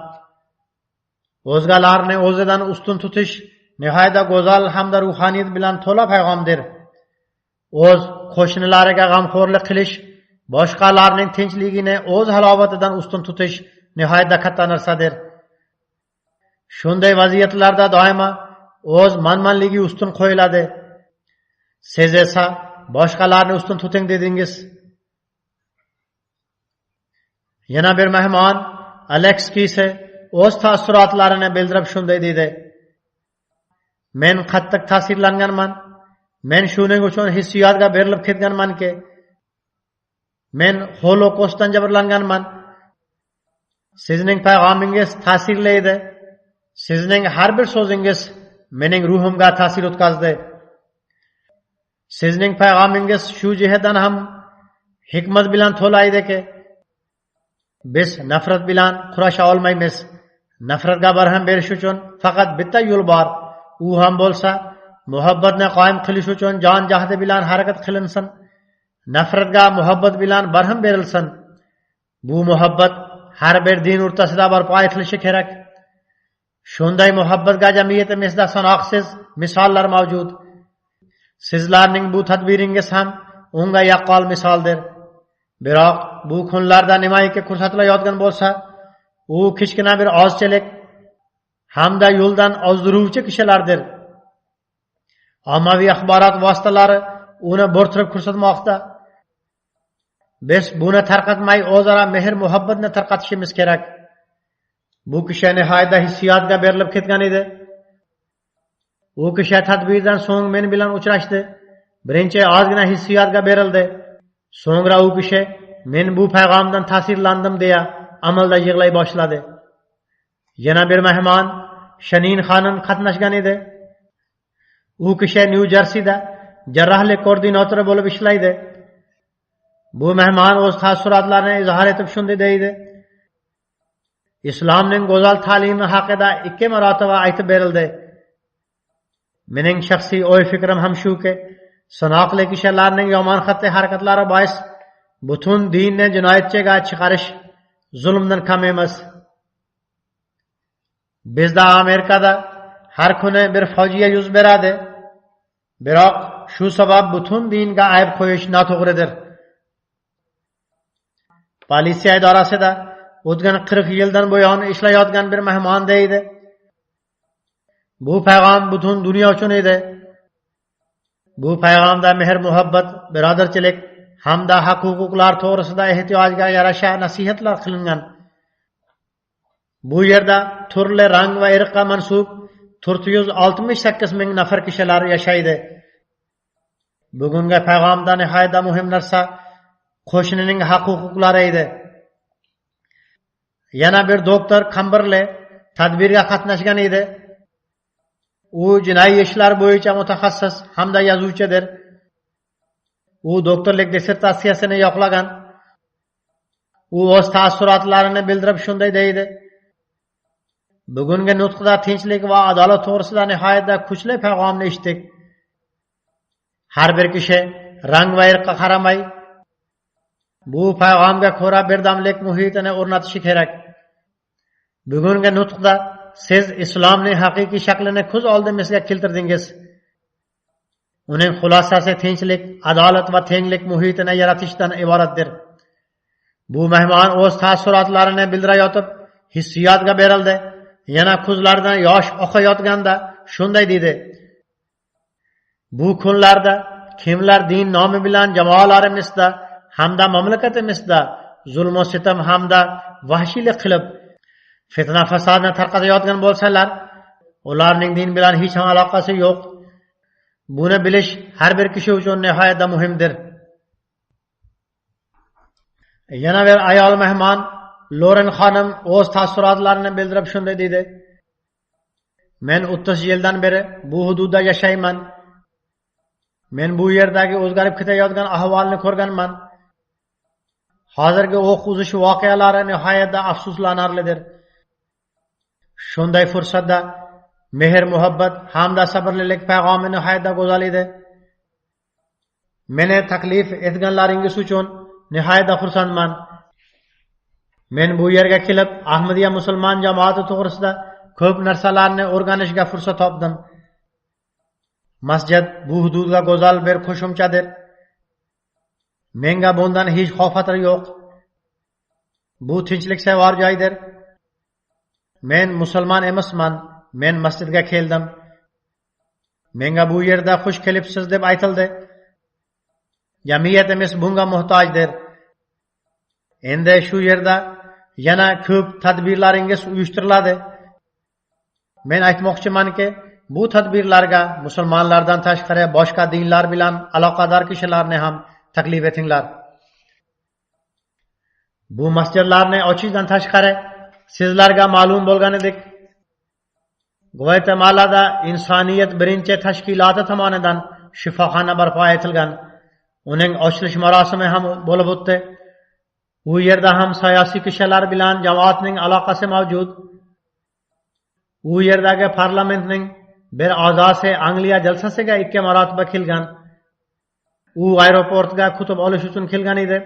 O'zgalarni o'zidan ustun tutish nihoyatda go'zal hamda ruhaniyat bilan to'la payg'amdir. O'z qo'shnilariga g'amxo'rlik qilish, boshqalarning tinchligini o'z halovatidan ustun tutish nihoyatda katta narsadir. Shunday vaziyatlarda doimo o'z manmanligi ustun qo'yiladi. Siz esa boshqalarni ustun tuting dedingiz." Yana bir mehmon Alex Kise o'z taassurotlarini bildirib shunday dedi: "Men qattiq ta'sirlanganman. Men shuning uchun hissiyotga berilib ketganmanki, men Holocaustdan jabrlanganman. Sizning payg'amingiz ta'sirli edi. Sizning har bir so'zingiz mening ruhimga ta'sir o'tkazdi. Sizning payg'amingiz shu jihatdan ham hikmat bilan to'la ediki, biz nafrat bilan kurasha olmaymiz. Nafratga barham berish uchun faqat bitta yo'l bor. U ham bo'lsa, muhabbatni qoyim qilish uchun jon jahdi bilan harakat qilinsin. Nafratga muhabbat bilan barham berilsin. Bu muhabbat har bir din o'rtasida barpo etilishi kerak. Shunday muhabbatga jamiyatimizda sanoqsiz misollar mavjud. Sizlarning bu tadbiringiz ham unga yaqqol misoldir. Biroq bu kunlarda nimaiki ko'rsatilayotgan bo'lsa, u kichkina bir ozchilik hamda yo'ldan ozdiruvchi kishilardir. Ommaviy axborot vositalari uni bo'rttirib ko'rsatmoqda. Biz buni tarqatmay o'zaro mehr muhabbatni tarqatishimiz kerak. Bu kishi nihoyatda hissiyotga berilib ketgan edi. U kishi tadbirdan so'ng men bilan uchrashdi. Birinchi ozgina hissiyotga berildi. So'ngra u kishi men bu payg'amdan ta'sirlandim deya amalda yig'lay boshladi. Yana bir mehmon Shanin xonim qatnashgan edi. U kishi New Jerseyda jarrohlik koordinatori bo'lib ishlaydi. Bu mehmon o'z taassurotlarini izhor etib shunday deydi: islomning go'zal ta'limi haqida 2 marotaba aytib berildi. Mening shaxsiy o'y fikrim ham shuki, sanoqli kishilarning yomon xatti harakatlari bois butun dinni jinoyatchiga chiqarish zulmdan kam emas. Bizda Amerikada har kuni bir fojia yuz beradi. Biroq shu sabab butun dinga ayb qo'yish noto'g'ridir. Politsiya idorasida o'tgan 40 yildan buyon ishlayotgan bir mehmon deydi. Bu payg'am butun dunyo uchun edi. Bu payg'amda mehr muhabbat, birodarchilik hamda haq-huquqlar to'g'risida ehtiyojga yarasha nasihatlar qilingan. Bu yerda turli rang va irqqa mansub 468 ming nafar kishilar yashaydi. Bugungi payg'amda nihoyatda muhim narsa qo'shnining haq-huquqlari edi. Yana bir doktor Kamberli tadbirga qatnashgan edi. U jinoiy ishlar bo'yicha mutaxassis hamda yozuvchidir. U doktorlik dissertatsiyasini yoqlagan. U o'z taassurotlarini bildirib shunday deydi: bugungi nutqda tinchlik va adolat to'g'risida nihoyatda kuchli payg'amni eshitdik. Har bir kishi rang va irqqa qaramay bu payg'amga ko'ra birdamlik muhitini o'rnatishi kerak. Bugungi nutqda siz islomning haqiqiy shaklini ko'z oldimizga keltirdingiz. Uning xulosasi tinchlik, adolat va tenglik muhitini yaratishdan iboratdir. Bu mehmon o'z taassurotlarini bildirayotib hissiyotga berildi. Yana ko'zlaridan yosh oqayotganda shunday dedi: bu kunlarda kimlar din nomi bilan jamoalarimizda hamda mamlakatimizda zulm va sitam hamda vahshiylik qilib fitna fasodni tarqatayotgan bo'lsalar, ularning din bilan hech ham aloqasi yo'q. Buni bilish har bir kishi uchun nihoyatda muhimdir. Yana bir ayol mehmon Loren xonim o'z taassurotlarini bildirib shunday dedi: men 30 yildan beri bu hududda yashayman. Men bu yerdagi o'zgarib ketayotgan ahvolni ko'rganman. Hozirgi o'q uzish voqealari nihoyatda afsuslanarlidir. Shunday fursatda mehr muhabbat hamda sabrlilik payg'ami nihoyatda go'zal edi. Meni taklif etganlaringiz uchun nihoyatda xursandman. Men bu yerga kelib Ahmadiya musulmon jamoati to'g'risida ko'p narsalarni o'rganishga fursat topdim. Masjid bu hududga go'zal bir qo'shimchadir. Menga bundan hech xavotir yo'q. Bu tinchliksevar joydir. Men musulmon emasman. Men masjidga keldim. Menga bu yerda xush kelibsiz deb aytildi. Jamiyatimiz bunga muhtojdir. Endi shu yerda yana ko'p tadbirlaringiz uyushtiriladi. Men aytmoqchimanki, bu tadbirlarga musulmonlardan tashqari boshqa dinlar bilan aloqador kishilarni ham taklif etinglar. Bu masjidlarni ochishdan tashqari sizlarga ma'lum bo'lganidek, Guatemalada insoniyat birinchi tashkiloti tomonidan shifoxona barpo etilgan. Uning ochilish marosimi ham bo'lib o'tdi. U yerda ham siyosiy kishilar bilan jamoatning aloqasi mavjud. U yerdagi parlamentning bir a'zosi Angliya jalsasiga 2 marotaba kelgan. U aeroportga kutub olish uchun kelgan edi.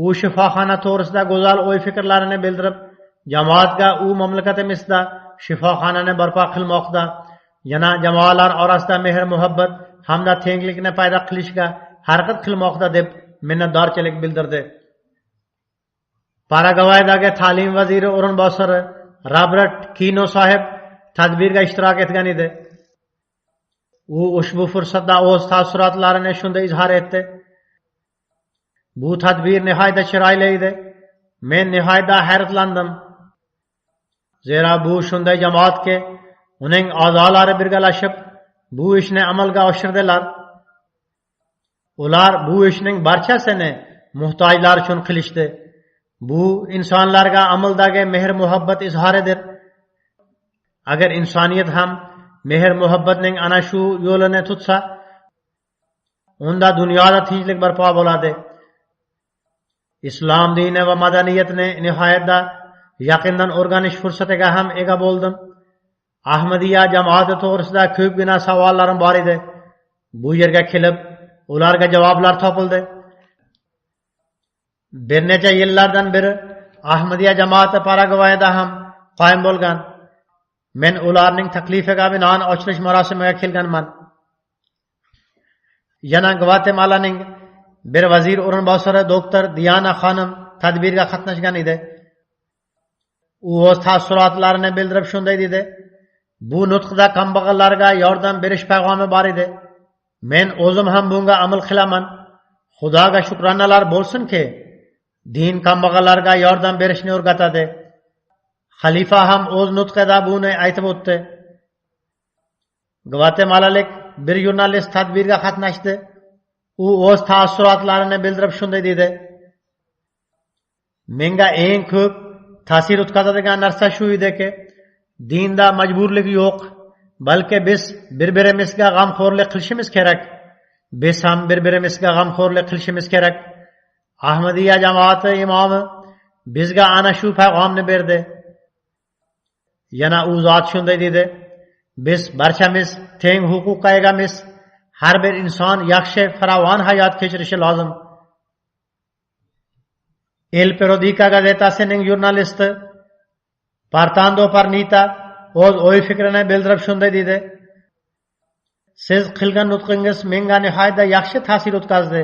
U shifoxona to'g'risida go'zal o'y fikrlarini bildirib, jamoatga u mamlakatimizda shifoxonani barpo qilmoqda, yana jamoalar orasida mehr muhabbat hamda tenglikni paydo qilishga harakat qilmoqda deb minnatdorchilik bildirdi. Paragvaydagi ta'lim vaziri o'rinbosari Robert Kino sohib tadbirga ishtirok etgan edi. U ushbu fursatda o'z taassurotlarini shunday izhor etdi: bu tadbir nihoyatda chiroyli edi. Men nihoyatda hayratlandim. Zero bu shunday jamoatki, uning a'zolari birgalashib bu ishni amalga oshirdilar. Ular bu ishning barchasini muhtojlar uchun qilishdi. Bu insonlarga amaldagi mehr muhabbat izhoridir. Agar insoniyat ham mehr muhabbatning ana shu yo'lini tutsa, unda dunyoda tinchlik barpo bo'ladi. Islom dini va madaniyatni nihoyatda yaqindan o'rganish fursatiga ham ega bo'ldim. Ahmadiya jamoati to'g'risida ko'pgina savollarim bor edi. Bu yerga kelib, ularga javoblar topildi. Bir necha yillardan beri Ahmadiya jamoati Paragvayda ham qoyim bo'lgan. Men ularning taklifiga binoan ochilish marosimiga kelganman. Yana Gvatemalaning bir vazir o'rinbosari doktor Diana xonim tadbirga qatnashgan edi. U o'z taassurotlarini bildirib shunday dedi: bu nutqda kambag'allarga yordam berish payg'omi bor edi. Men o'zim ham bunga amal qilaman. Xudoga shukronalar bo'lsinki, din kambag'allarga yordam berishni o'rgatadi. Xalifa ham o'z nutqida buni aytib o'tdi. Gvatemalalik bir jurnalist tadbirga qatnashdi. U o'z taassurotlarini bildirib shunday dedi: menga eng ko'p ta'sir o'tkazadigan narsa shu ediki, dinda majburlik yo'q, balki biz bir-birimizga g'amxo'rlik qilishimiz kerak. Biz ham bir-birimizga g'amxo'rlik qilishimiz kerak. Ahmadiya jamoati imomi bizga ana shu payg'omni berdi. Yana u zot shunday dedi: biz barchamiz teng huquqqa egamiz. Har bir inson yaxshi farovon hayot kechirishi lozim. El Periodica gazetasining jurnalisti Partando Parnita o'z o'y fikrini bildirib shunday dedi: siz qilgan nutqingiz menga nihoyatda yaxshi ta'sir o'tkazdi.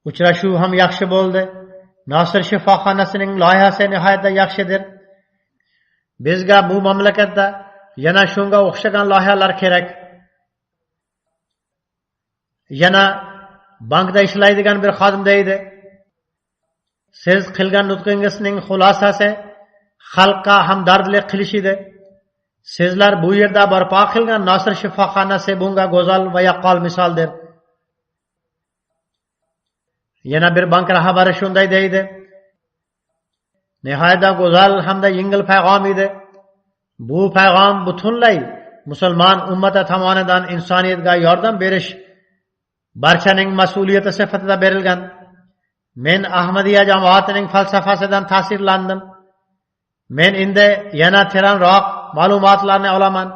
Uchrashuv ham yaxshi bo'ldi. Nosir shifoxonasining loyihasi nihoyatda yaxshidir. Bizga bu mamlakatda yana shunga o'xshagan loyihalar kerak. Yana bankda ishlaydigan bir xodim deydi: siz qilgan nutqingizning xulosasi xalqqa hamdardlik qilish edi. Sizlar bu yerda barpo qilgan Nosir shifoxonasi bunga go'zal va yaqqol misoldir. Yana bir bank rahbari shunday deydi: nihoyatda go'zal hamda yengil payg'om edi. Bu payg'om butunlay musulmon ummati tomonidan insoniyatga yordam berish barchaning mas'uliyati sifatida berilgan. Men Ahmadiya jamoatining falsafasidan ta'sirlandim. Men endi yana teranroq ma'lumotlarni olaman.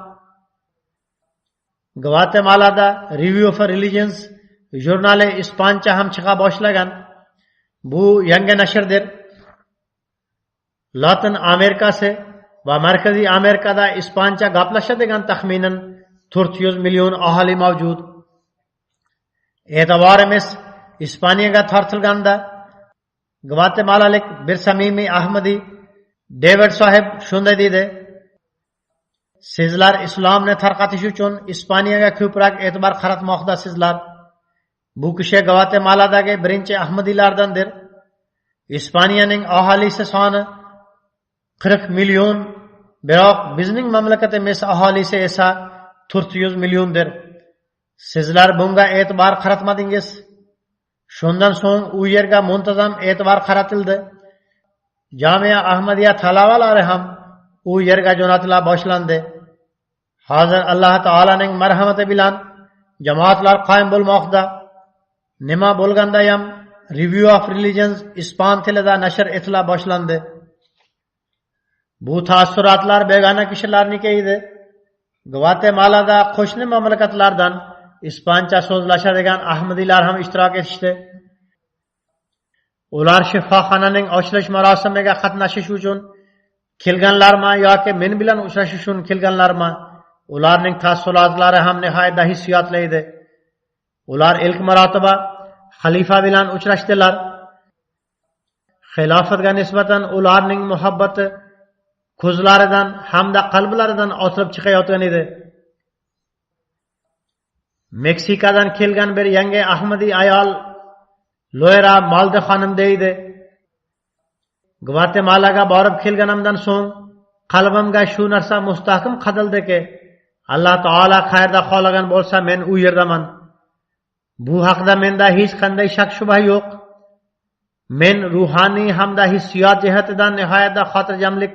Gvatemalada Review of Religions jurnali ispancha ham chiqa boshlagan. Bu yangi nashrdir. Latin Amerikasi va Markaziy Amerikada ispancha gaplashadigan taxminan 400 million aholi mavjud. E'tiborimiz Ispaniyaga tortilganda Gvatemalalik bir samimiy Ahmadi David sohib shunday dedi: sizlar islomni tarqatish uchun Ispaniyaga ko'proq e'tibor qaratmoqdasizlar. Bu kishi Gvatemaladagi birinchi Ahmadiylardandir. Ispaniyaning aholisi soni 40 million, biroq bizning mamlakatimiz aholisi esa 400 milliondir. Sizlar bunga e'tibor qaratmadingiz. Shundan so'ng u yerga muntazam e'tibor qaratildi. Jamia Ahmadiya talabalari ham u yerga jo'natila boshlandi. Hozir Alloh taolaning marhamati bilan jamoatlar qoyim bo'lmoqda. Nima bo'lganda ham Review of Religions ispan tilida nashr etila boshlandi. Bu taassurotlar begona kishilarniki edi. Gvatemalada qo'shni mamlakatlardan ispancha so'zlashadigan ahmadiylar ham ishtirok etishdi. Ular shifoxonaning ochilish marosimiga qatnashish uchun kelganlarmi yoki men bilan uchrashish uchun kelganlarmi? Ularning taassurotlari ham nihoyatda hissiyotli edi. Ular ilk marotaba xalifa bilan uchrashdilar. Xilofatga nisbatan ularning muhabbati ko'zlaridan hamda qalblaridan otilib chiqayotgan edi. Meksikadan kelgan bir yangi Ahmadiy ayol Loera Malde xonim deydi: Gvatemalaga borib kelganimdan so'ng qalbimga shu narsa mustahkam qadildiki, Alloh taolo qayerda xohlagan bo'lsa men u yerdaman. Bu haqda menda hech qanday shak shubha yo'q. Men ruhoniy hamda hissiyot jihatidan nihoyatda xotirjamlik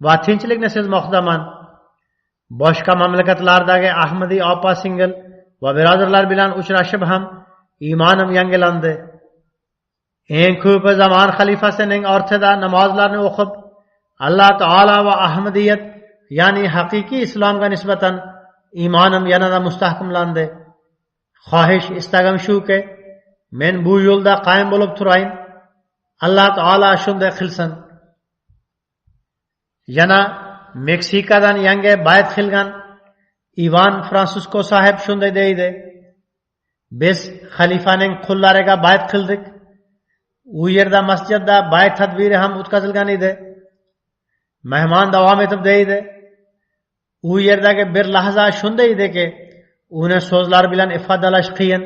va tinchlikni sezmoqdaman. Boshqa mamlakatlardagi Ahmadiy opa-singil va birodarlar bilan uchrashib ham iymonim yangilandi. Eng ko'p zamon xalifasining ortida namozlarni o'qib, alloh taolo va ahmadiyat ya'ni haqiqiy islomga nisbatan iymonim yanada mustahkamlandi. Xohish istagim shuki, men bu yo'lda qoyim bo'lib turayin. Alloh taolo shunday qilsin. Yana Meksikadan yangi bayat qilgan Ivan Fransisko sahib shunday deydi: biz xalifaning qullariga bayat qildik. U yerda masjidda bayat tadbiri ham o'tkazilgan edi. Mehmon davom etib deydi: u yerdagi bir lahza shunday ediki, uni so'zlar bilan ifodalash qiyin.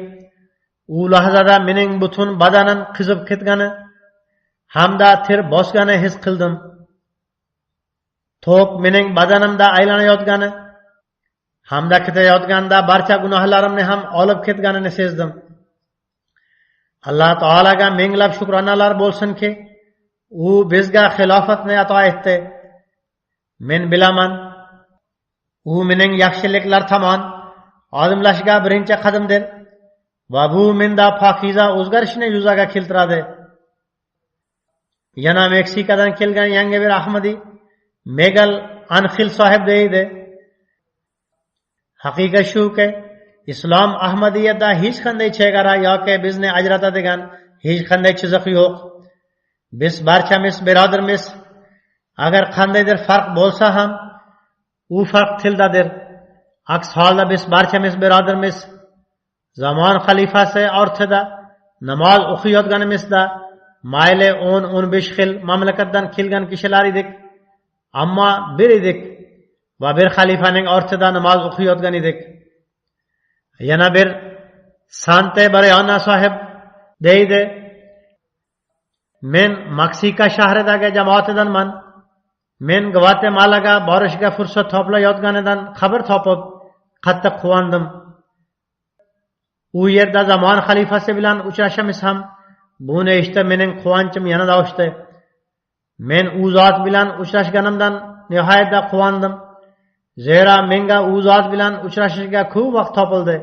U lahzada mening butun badanim qizib ketgani hamda ter bosgani his qildim. To'q mening badanimda aylanayotgani hamda ketayotganda barcha gunohlarimni ham olib ketganini sezdim. Alloh taolaga minglab shukronalar bo'lsinki, u bizga xilofatni ato etdi. Men bilaman, u mening yaxshiliklar tomon odimlashga birinchi qadamdir va bu menda pokiza o'zgarishni yuzaga keltiradi. Yana Meksikadan kelgan yangi bir Ahmadiy Miguel Anxil sohib deydi: haqiqat shuki, islom ahmadiyatda hech qanday chegara yoki bizni ajratadigan hech qanday chiziq yo'q. Biz barchamiz birodarmiz. Agar qandaydir farq bo'lsa ham, u farq tildadir. Aks holda biz barchamiz birodarmiz. Zamon xalifasi ortida namoz o'qiyotganimizda mayli 10-15 xil mamlakatdan kelgan kishilar edik, ammo bir edik va bir xalifaning ortida namoz o'qiyotgan edik. Yana bir Sante Barayona sohib deydi: men Meksika shahridagi jamoatidanman. Men Gvatemalaga borishga fursat topilayotganidan xabar topib qattiq quvondim. U yerda zamon xalifasi bilan uchrashamiz ham. Buni eshitib mening quvonchim yanada oshdi. Men u zot bilan uchrashganimdan nihoyatda quvondim. Zero menga u zot bilan uchrashishga ko'p vaqt topildi.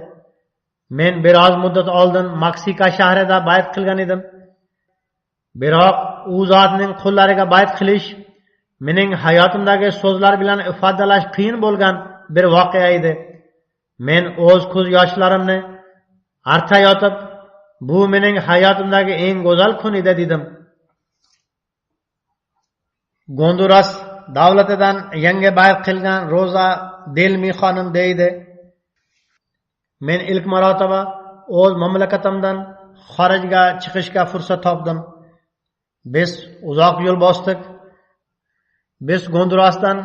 Men biroz muddat oldin Meksika shahrida bayat qilgan edim. Biroq u zotning qullariga bayat qilish mening hayotimdagi so'zlar bilan ifodalash qiyin bo'lgan bir voqea edi. Men o'z ko'z yoshlarimni artayotib, bu mening hayotimdagi eng go'zal kun edi dedim. Gonduras davlatidan yangi bayat qilgan Roza Delmi xonim deydi: men ilk marotaba o'z mamlakatimdan xorijga chiqishga fursat topdim. Biz uzoq yo'l bosdik. Biz Gondurasdan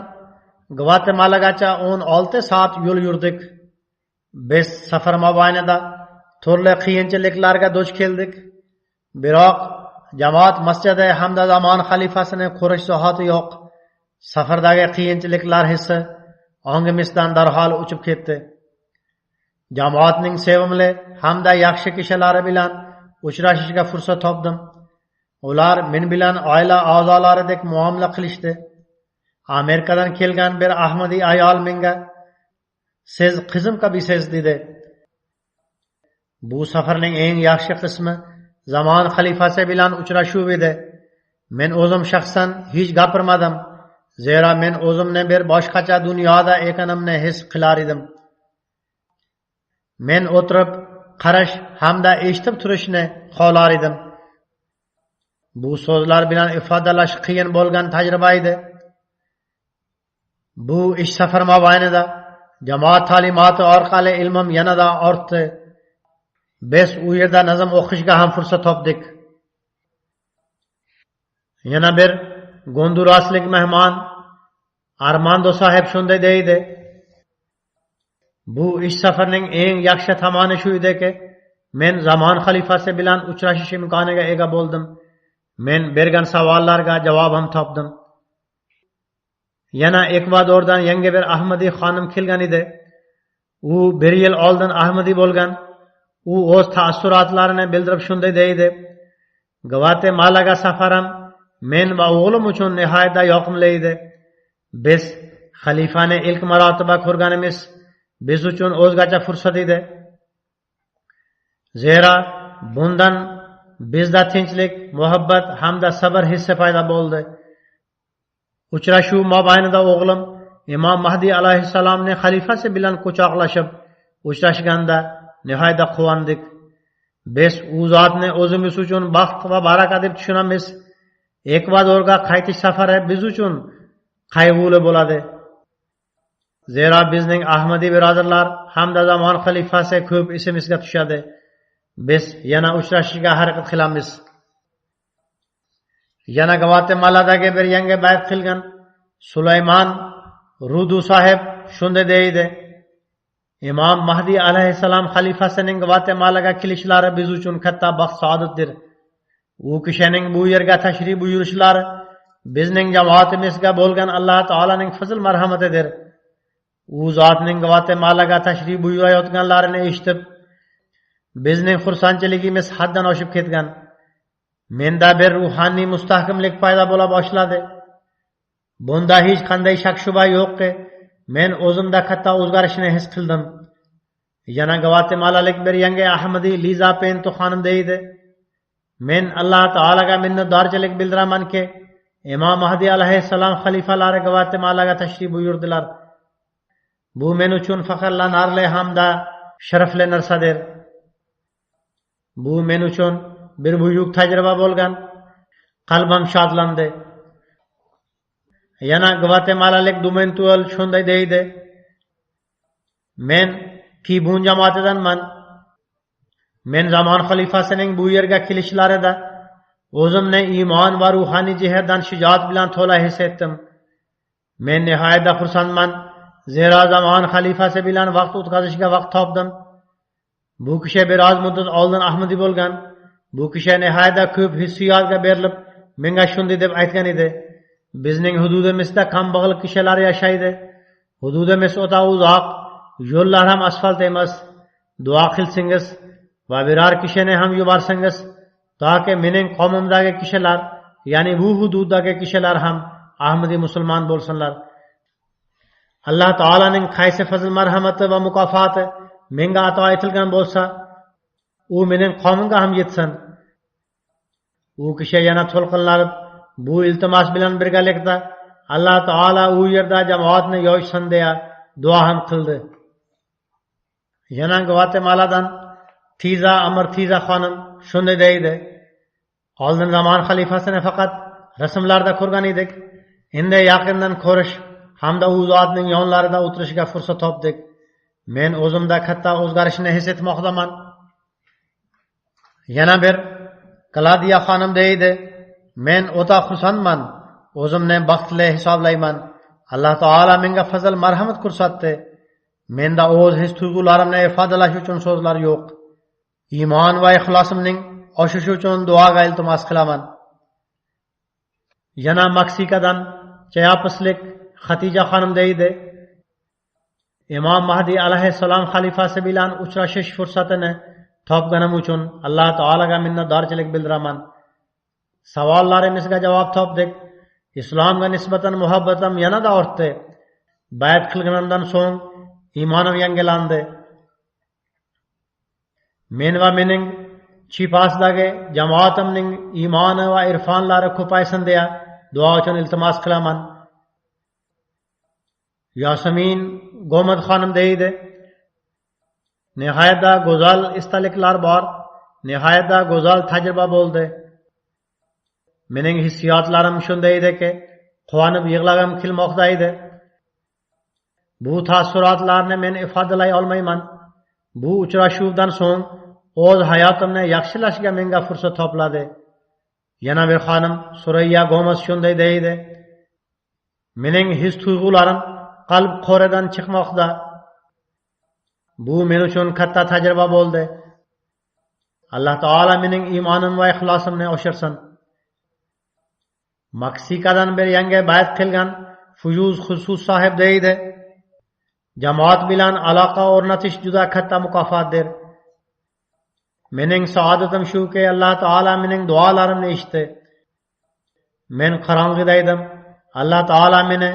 Gvatemalagacha 16 soat yo'l yurdik. Biz safar mobaynida turli qiyinchiliklarga duch keldik. Biroq jamoat masjidi hamda zamon xalifasini qurish zahoti yo'q. Safardagi qiyinchiliklar hissi ongimizdan darhol uchib ketdi. Jamoatning sevimli hamda yaxshi kishilari bilan uchrashishga fursat topdim. Ular men bilan oila a'zolaridek muomala qilishdi. Amerikadan kelgan bir Ahmadiy ayol menga: siz qizim kabisiz dedi. Bu safarning eng yaxshi qismi zamon xalifasi bilan uchrashuv edi. Men o'zim shaxsan hech gapirmadim. Zero men o'zimni bir boshqacha dunyoda ekanimni his qilar edim. Men o'tirib qarash hamda eshitib turishni xohlar edim. Bu so'zlar bilan ifodalash qiyin bo'lgan tajriba edi. Bu ish safar mobaynida jamoat ta'limoti orqali ilmim yanada ortdi. Biz u yerda nazm o'qishga ham fursat topdik. Yana bir Gonduraslik mehmon Armando sohib shunday deydi: bu ish safarining eng yaxshi tomoni shu ediki, men zamon xalifasi bilan uchrashish imkoniga ega bo'ldim. Men bergan savollarga javob ham topdim. Yana Ekvadordan yangi bir Ahmadiy xonim kelgan edi. U 1 yil oldin Ahmadiy bo'lgan. U o'z taassurotlarini bildirib shunday deydi: Gvatemalaga safarim men va o'g'lim uchun nihoyatda yoqimli edi. Biz xalifani ilk marotaba ko'rganimiz biz uchun o'zgacha fursat edi. Zero bundan bizda tinchlik, muhabbat hamda sabr hissi paydo bo'ldi. Uchrashuv mobaynida o'g'lim Imom Mahdi alayhissalomning xalifasi bilan quchoqlashib uchrashganda nihoyatda quvondik. Biz u zotni o'zimiz uchun baxt va baraka deb tushunamiz. Ekvadorga qaytish safari biz uchun qayg'uli bo'ladi. Zero bizning Ahmadiy birodarlar hamda zamon xalifasi ko'p esimizga tushadi. Biz yana uchrashishga harakat qilamiz. Yana Gvatemaladagi bir yangi bayt qilgan Sulaymon Rudu sahib shunday deydi: Imom Mahdi alayhissalom xalifasining Gvatemalaga kelishlari biz uchun katta baxt saodatdir. U kishining bu yerga tashrif buyurishlari bizning jamoatimizga bo'lgan Alloh taolaning fazl marhamatidir. U zotning Gvatemalaga tashrif buyurayotganlarini eshitib bizning xursandchiligimiz haddan oshib ketgan. Menda bir ruhoniy mustahkamlik paydo bo'la boshladi. Bunda hech qanday shak shubha yo'qki, men o'zimda katta o'zgarishni his qildim. Yana Gvatemalalik bir yangi Ahmadiy Liza Pinto xonim deydi: Men Alloh taolaga minnatdorchilik bildiramanki, Imom Mahdi alayhissalom xalifalari Gvatemalaga tashrif buyurdilar. Bu men uchun faxrlanarli hamda sharafli narsadir. Bu men uchun bir buyuk tajriba bo'lgan. Qalbim shodlandi. Yana Gvatemalalik Dumentuel shunday deydi: Men Kibun jamoatidanman. Men zamon xalifasining bu yerga kelishlarida o'zimni iymon va ruhoniy jihatdan shijoat bilan to'la his etdim. Men nihoyatda xursandman, zero zamon xalifasi bilan vaqt o'tkazishga vaqt topdim. Bu kishi biroz muddat oldin Ahmadiy bo'lgan. Bu kishi nihoyatda ko'p hissiyotga berilib, menga shunday deb aytgan edi: Bizning hududimizda kambag'al kishilar yashaydi. Hududimiz o'ta uzoq, yo'llar ham asfalt emas. Duo qilsangiz va biror kishini ham yuborsangiz, toki mening qavmimdagi kishilar, ya'ni bu hududdagi kishilar ham Ahmadiy musulmon bo'lsinlar. Alloh taolaning qaysi fazl marhamati va mukofoti menga ato etilgan bo'lsa, u mening qavmimga ham yetsin. U kishi yana to'lqinlanib bu iltimos bilan birgalikda Alloh taolo u yerda jamoatni yoysin deya duo ham qildi. Yana Gvatemaladan Tiza Amir Tiza xonim shunday deydi: Oldin zamon xalifasini faqat rasmlarda ko'rgan edik. Endi yaqindan ko'rish hamda u zotning yonlarida o'tirishga fursat topdik. Men o'zimda katta o'zgarishni his etmoqdaman. Yana bir Kladiya xonim deydi: Men o'ta xursandman. O'zimni baxtli hisoblayman. Alloh taolo menga fazl marhamat ko'rsatdi. Menda o'z his tuyg'ularimni ifodalash uchun so'zlar yo'q. Iymon va ixlosimning oshishi uchun duoga iltimos qilaman. Yana Meksikadan Chiapaslik Xatija xonim deydi: Imom Mahdi alayhissalom xalifasi bilan uchrashish fursatini topganim uchun Alloh taolaga minnatdorchilik bildiraman. Savollarimizga javob topdik. Islomga nisbatan muhabbatim yanada ortdi. Bayat qilganimdan so'ng iymonim yangilandi. Men va mening Chipasdagi jamoatimning iymoni va irfonlari ko'paysin deya duo uchun iltimos qilaman. Yosamin Gomad xonim deydi: Nihoyatda go'zal istaliklar bor. Nihoyatda go'zal tajriba bo'ldi. Mening hissiyotlarim shunday ediki, quvonib yig'lagim kelmoqda edi. Bu taassurotlarni men ifodalay olmayman. Bu uchrashuvdan so'ng o'z hayotimni yaxshilashga menga fursat topiladi. Yana bir xonim Surayya Gomas shunday deydi: Mening his tuyg'ularim qalb qo'ridan chiqmoqda. Bu men uchun katta tajriba bo'ldi. Alloh taolo mening iymonim va ixlosimni oshirsin. Meksikadan bir yangi bayt qilgan Fuyuz Xusus sahib deydi: Jamoat bilan aloqa o'rnatish juda katta mukofotdir. Mening saodatim shuki, Alloh taolo mening duolarimni eshitdi. Men qorong'ida edim. Alloh taolo meni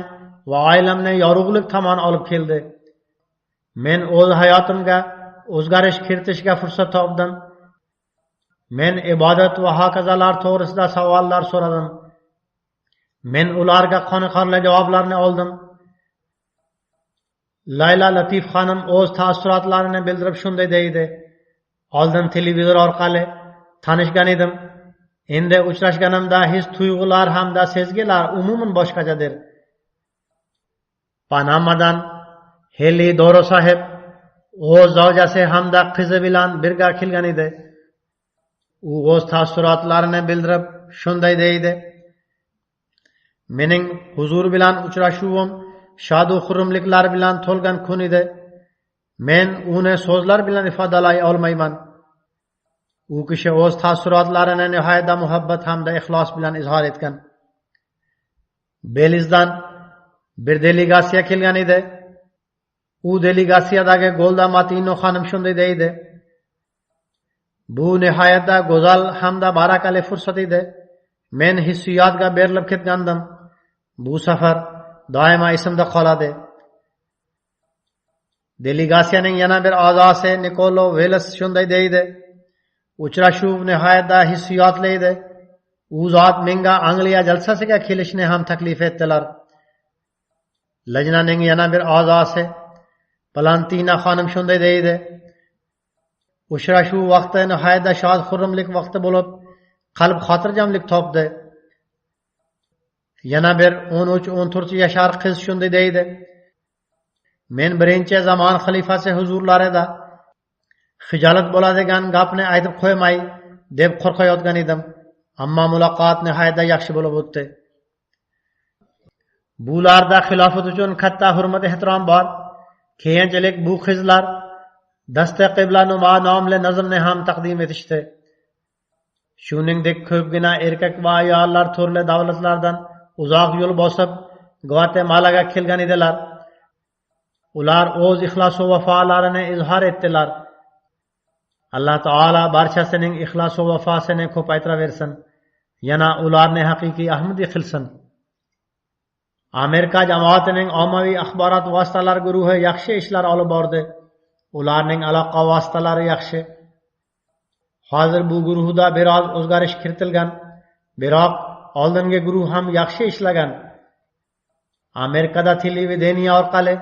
va oilamni yorug'lik tomon olib keldi. Men o'z hayotimga o'zgarish kiritishga fursat topdim. Men ibodat va hokazolar to'g'risida savollar so'radim. Men ularga qoniqarli javoblarni oldim. Layla Latif xonim o'z taassurotlarini bildirib shunday deydi: oldin televizor orqali tanishgan edim. Endi uchrashganimda his tuyg'ular hamda sezgilar umuman boshqachadir. Panamadan Heli Doro sahib o'z zojasi hamda qizi bilan birga kelgan edi. U o'z taassurotlarini bildirib shunday deydi: mening huzur bilan uchrashuvim shadu xurumliklar bilan to'lgan kun edi. Men uni so'zlar bilan ifodalay olmayman. U kishi o'z taassurotlarini nihoyatda muhabbat hamda ixlos bilan izhor etgan. Belizdan bir delegatsiya kelgan edi. U delegatsiyadagi Golda Matino xonim shunday deydi: bu nihoyatda go'zal hamda barakali fursat edi. Men hissiyotga berilib ketgandim. Bu safar doimo esimda qoladi. Delegatsiyaning yana bir a'zosi Nikolo Velas shunday deydi: uchrashuv nihoyatda hissiyotli edi. U zot menga Angliya jalsasiga kelishni ham taklif etdilar. Lajnaning yana bir a'zosi Valentina xonim shunday deydi: uchrashuv vaqti nihoyatda shod xurrimlik vaqti bo'lib, qalb xotirjamlik topdi. Yana bir 13-14 yashar qiz shunday deydi: men birinchi zamon xalifasi huzurlarida xijolat bo'ladigan gapni aytib qo'ymay deb qo'rqayotgan edim. Ammo muloqot nihoyatda yaxshi bo'lib o'tdi. Bularda xilofat uchun katta hurmat ehtirom bor. Keyinchalik bu qizlar Dasta Qibla Numa nomli nazmni ham taqdim etishdi. Shuningdek ko'pgina erkak va ayollar turli davlatlardan uzoq yo'l bosib Gvatemalaga kelgan edilar. Ular o'z ixlos va vafolarini izhor etdilar. Alloh taolo barchasining ixlos va vafosini ko'paytiraversin. Yana ularni haqiqiy ahmadiy qilsin. Amerika jamoatining ommaviy axborot vositalari guruhi yaxshi ishlar olib bordi. Ularning aloqa vositalari yaxshi. Hozir bu guruhda biroz o'zgarish kiritilgan, biroq oldingi guruh ham yaxshi ishlagan. Amerikada televideniya orqali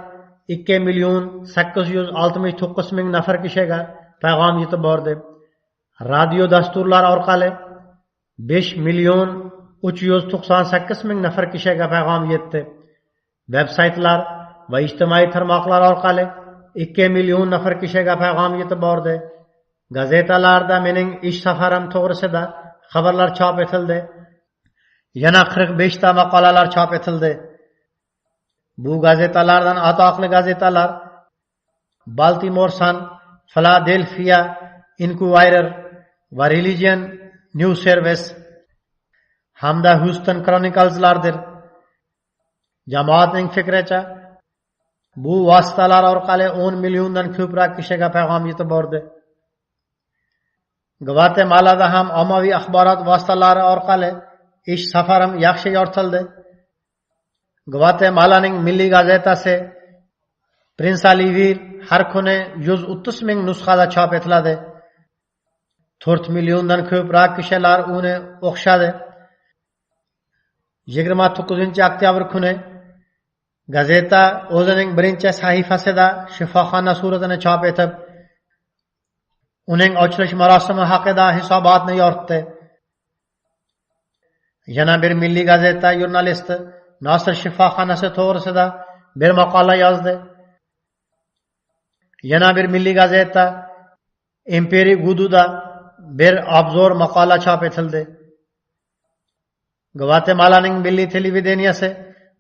2,869,000 nafar kishiga payg'am yetib bordi. Radio dasturlar orqali 5,398,000 nafar kishiga payg'am yetdi. Veb-saytlar va ijtimoiy tarmoqlar orqali 2 million nafar kishiga payg'am yetib bordi. Gazetalarda mening ish safarim to'g'risida xabarlar chop etildi. Yana 45 ta maqolalar chop etildi. Bu gazetalardan atoqli gazetalar Baltimore Sun, Philadelphia Inquirer va Religion News Service hamda Houston Chronicles'lardir. Jamoatning fikricha bu vositalar orqali 10 milliondan ko'proq kishiga payg'am yetib bordi. Gvatemalada ham ommaviy axborot vositalari orqali ish safarim yaxshi yoritildi. Gvatemalaning milliy gazetasi Prensa Libre har kuni 130,000 nusxada chop etiladi. 4 milliondan ko'proq kishilar uni o'qishadi. 29 oktyabr kuni gazeta o'zining birinchi sahifasida shifoxona suratini chop etib, uning ochilish marosimi haqida hisobotni yoritdi. Yana bir milliy gazeta jurnalisti Nasr shifoxonasi to'g'risida bir maqola yozdi. Yana bir milliy gazeta Empiri Gududa bir obzor maqola chop etildi. Gvatemalaning milliy televideniyasi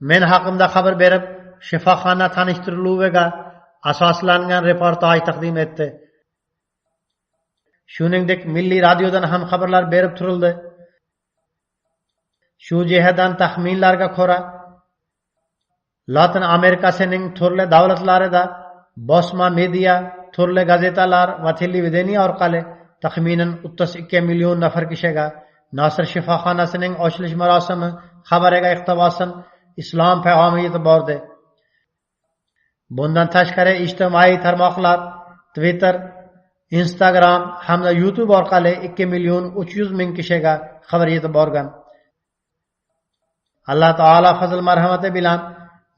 men haqimda xabar berib, shifoxona tanishtiruviga asoslangan reportaj taqdim etdi. Shuningdek, milliy radiodan ham xabarlar berib turildi. Shu jihatdan taxminlarga ko'ra, Latin Amerikasining turli davlatlarida bosma media, turli gazetalar va televideniya orqali taxminan 32 million nafar kishiga Nasr shifoxonasining ochilish marosimi xabariga iqtibosan islom payg'ami yetib bordi. Bundan tashqari ijtimoiy tarmoqlar Twitter, Instagram hamda YouTube orqali 2,300,000 kishiga xabar yetib borgan. alloh taolo fazl marhamati bilan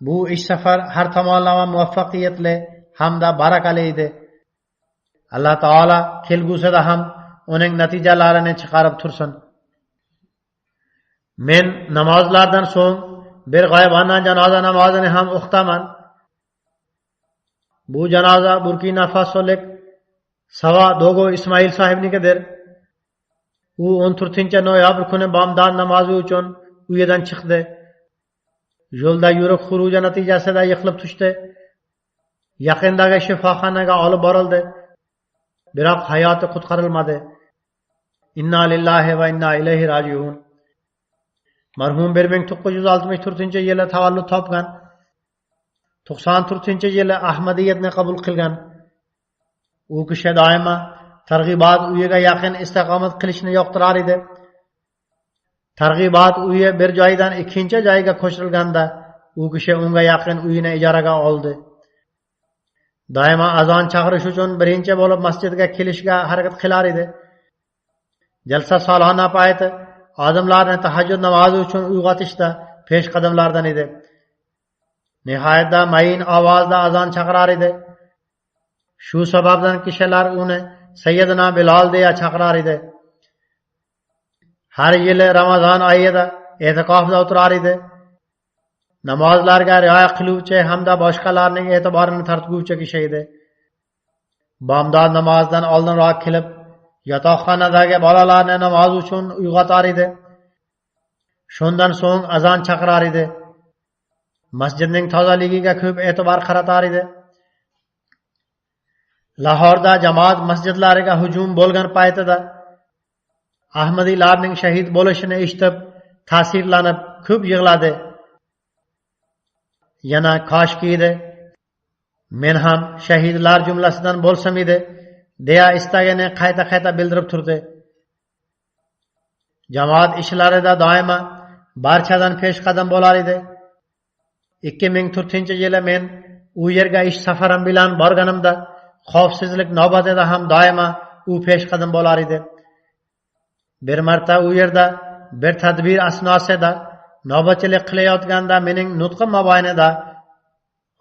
bu ish safar har tomonlama muvaffaqiyatli hamda barakali edi. alloh taolo kelgusida ham uning natijalarini chiqarib tursin. men namozlardan so'ng bir g'oyibona janoza namozini ham o'qitaman. bu janoza Burkina Fasolik Sava Dogo Ismoil sahibnikidir. u 14 noyabr kuni bomdod namozi uchun uyidan chiqdi. yo'lda yurib xuruji natijasida yiqilib tushdi. yaqindagi shifoxonaga olib borildi, biroq hayoti qutqarilmadi. Inna lillahi va inna ilayhi rojiun. Marhum 1964-yili tavallud topgan. 94-yili Ahmadiyatni qabul qilgan. u kishi doimo targ'ibot uyiga yaqin istiqomat qilishni yoqtirar edi. Targ'ibot uyi bir joydan ikkinchi joyga ko'chirilganda u kishi unga yaqin uyini ijaraga oldi. Doimo azon chaqirish uchun birinchi bo'lib masjidga kelishga harakat qilar edi. Jalsa solona payti odamlarni tahajjud namozi uchun uyg'otishda peshqadamlardan edi. Nihoyatda mayin ovozda azon chaqirar edi. Shu sababdan kishilar uni Sayyidina Bilal deya chaqirar edi. Har yili Ramazon oyida e'tikofda o'tirar edi. Namozlarga rioya qiluvchi hamda boshqalarning e'tiborini tortguvchi kishi edi. Bomdod namozidan oldinroq kelib, yotoqxonadagi bolalarni namoz uchun uyg'otar edi. Shundan so'ng azon chaqirar edi. Masjidning tozaligiga ko'p e'tibor qaratar edi. Lahorda jamoat masjidlariga hujum bo'lgan paytida Ahmadiylarning shahid bo'lishini eshitib, ta'sirlanib ko'p yig'ladi. Yana koshki edi men ham shahidlar jumlasidan bo'lsam edi deya istagini qayta bildirib turdi. Jamoat ishlarida doimo barchadan peshqadam bo'lar edi. 2004-yili men u yerga ish safarim bilan borganimda xavfsizlik navbatida ham doimo u peshqadam bo'lar edi. Bir marta u yerda bir tadbir asnosida navbatchilik qilayotganda mening nutqim mobaynida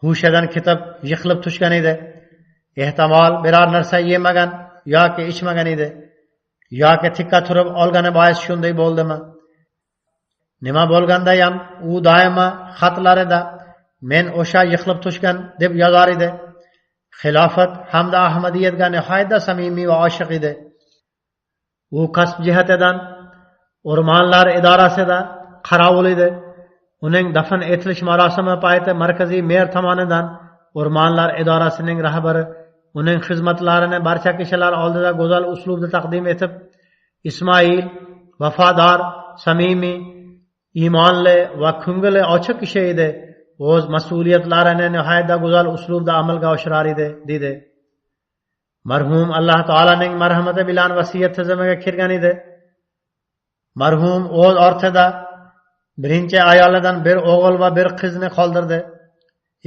hushidan ketib yiqilib tushgan edi. Ehtimol biror narsa yemagan yoki ichmagan edi, yoki tikka turib olgani bois shunday bo'ldimi? Nima bo'lganda ham u doimo xatlarida men o'sha yiqilib tushgan deb yozar edi. Xilofat hamda Ahmadiyatga nihoyatda samimiy va oshiq edi. u kasb jihatidan o'rmonlar idorasida qarovul edi. Uning dafn etilish marosimi payti markaziy mer tomonidan o'rmonlar idorasining rahbari uning xizmatlarini barcha kishilar oldida go'zal uslubda taqdim etib, Ismoil vafodor, samimiy, iymonli va ko'ngli ochiq kishi edi. O'z mas'uliyatlarini nihoyatda go'zal uslubda amalga oshirar edi, dedi. Marhum Alloh taolaning marhamati bilan vasiyat tizimiga kirgan edi. Marhum o'z ortida birinchi ayolidan bir o'g'il va bir qizni qoldirdi.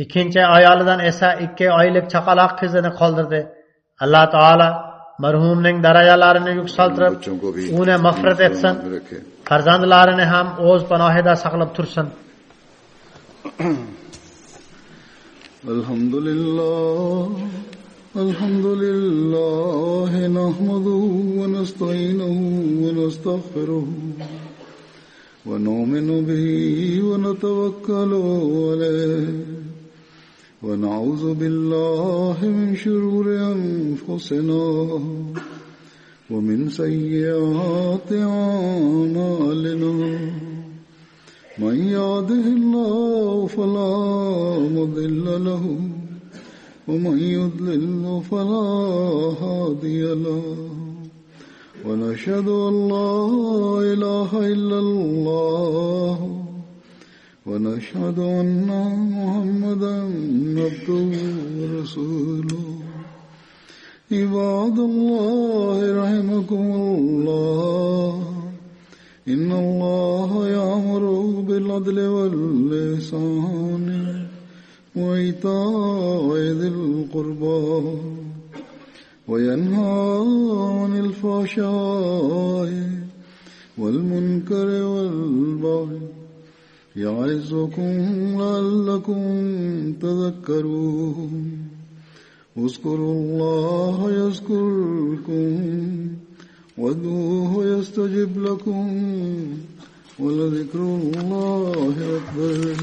Ikkinchi ayolidan esa 2 oylik chaqaloq qizini qoldirdi. Alloh taolo marhumning darajalarini yuksaltirib, uni mag'firat etsin. Farzandlarini ham o'z panohida saqlab tursin. Alhamdulillah nahmaduhu wa nasta'inuhu wa nastaghfiruhu wa nu'minu bihi wa natawakkalu alayhi wa na'udzu billahi min shururi anfusina wa min sayyiati a'malina. من يهده الله فلا مضل له ومن يضلل فلا هادي له ونشهد أن لا إله إلا الله ونشهد أن محمدا عبده ورسوله. عباد الله رحمكم الله، إن الله يأمر بالعدل والإحسان وإيتاء ذي القربى وينهى عن الفحشاء والمنكر والبغي يعظكم لعلكم تذكرون اذكروا الله يذكركم وادعوه يستجب لكم ولذكر الله أكبر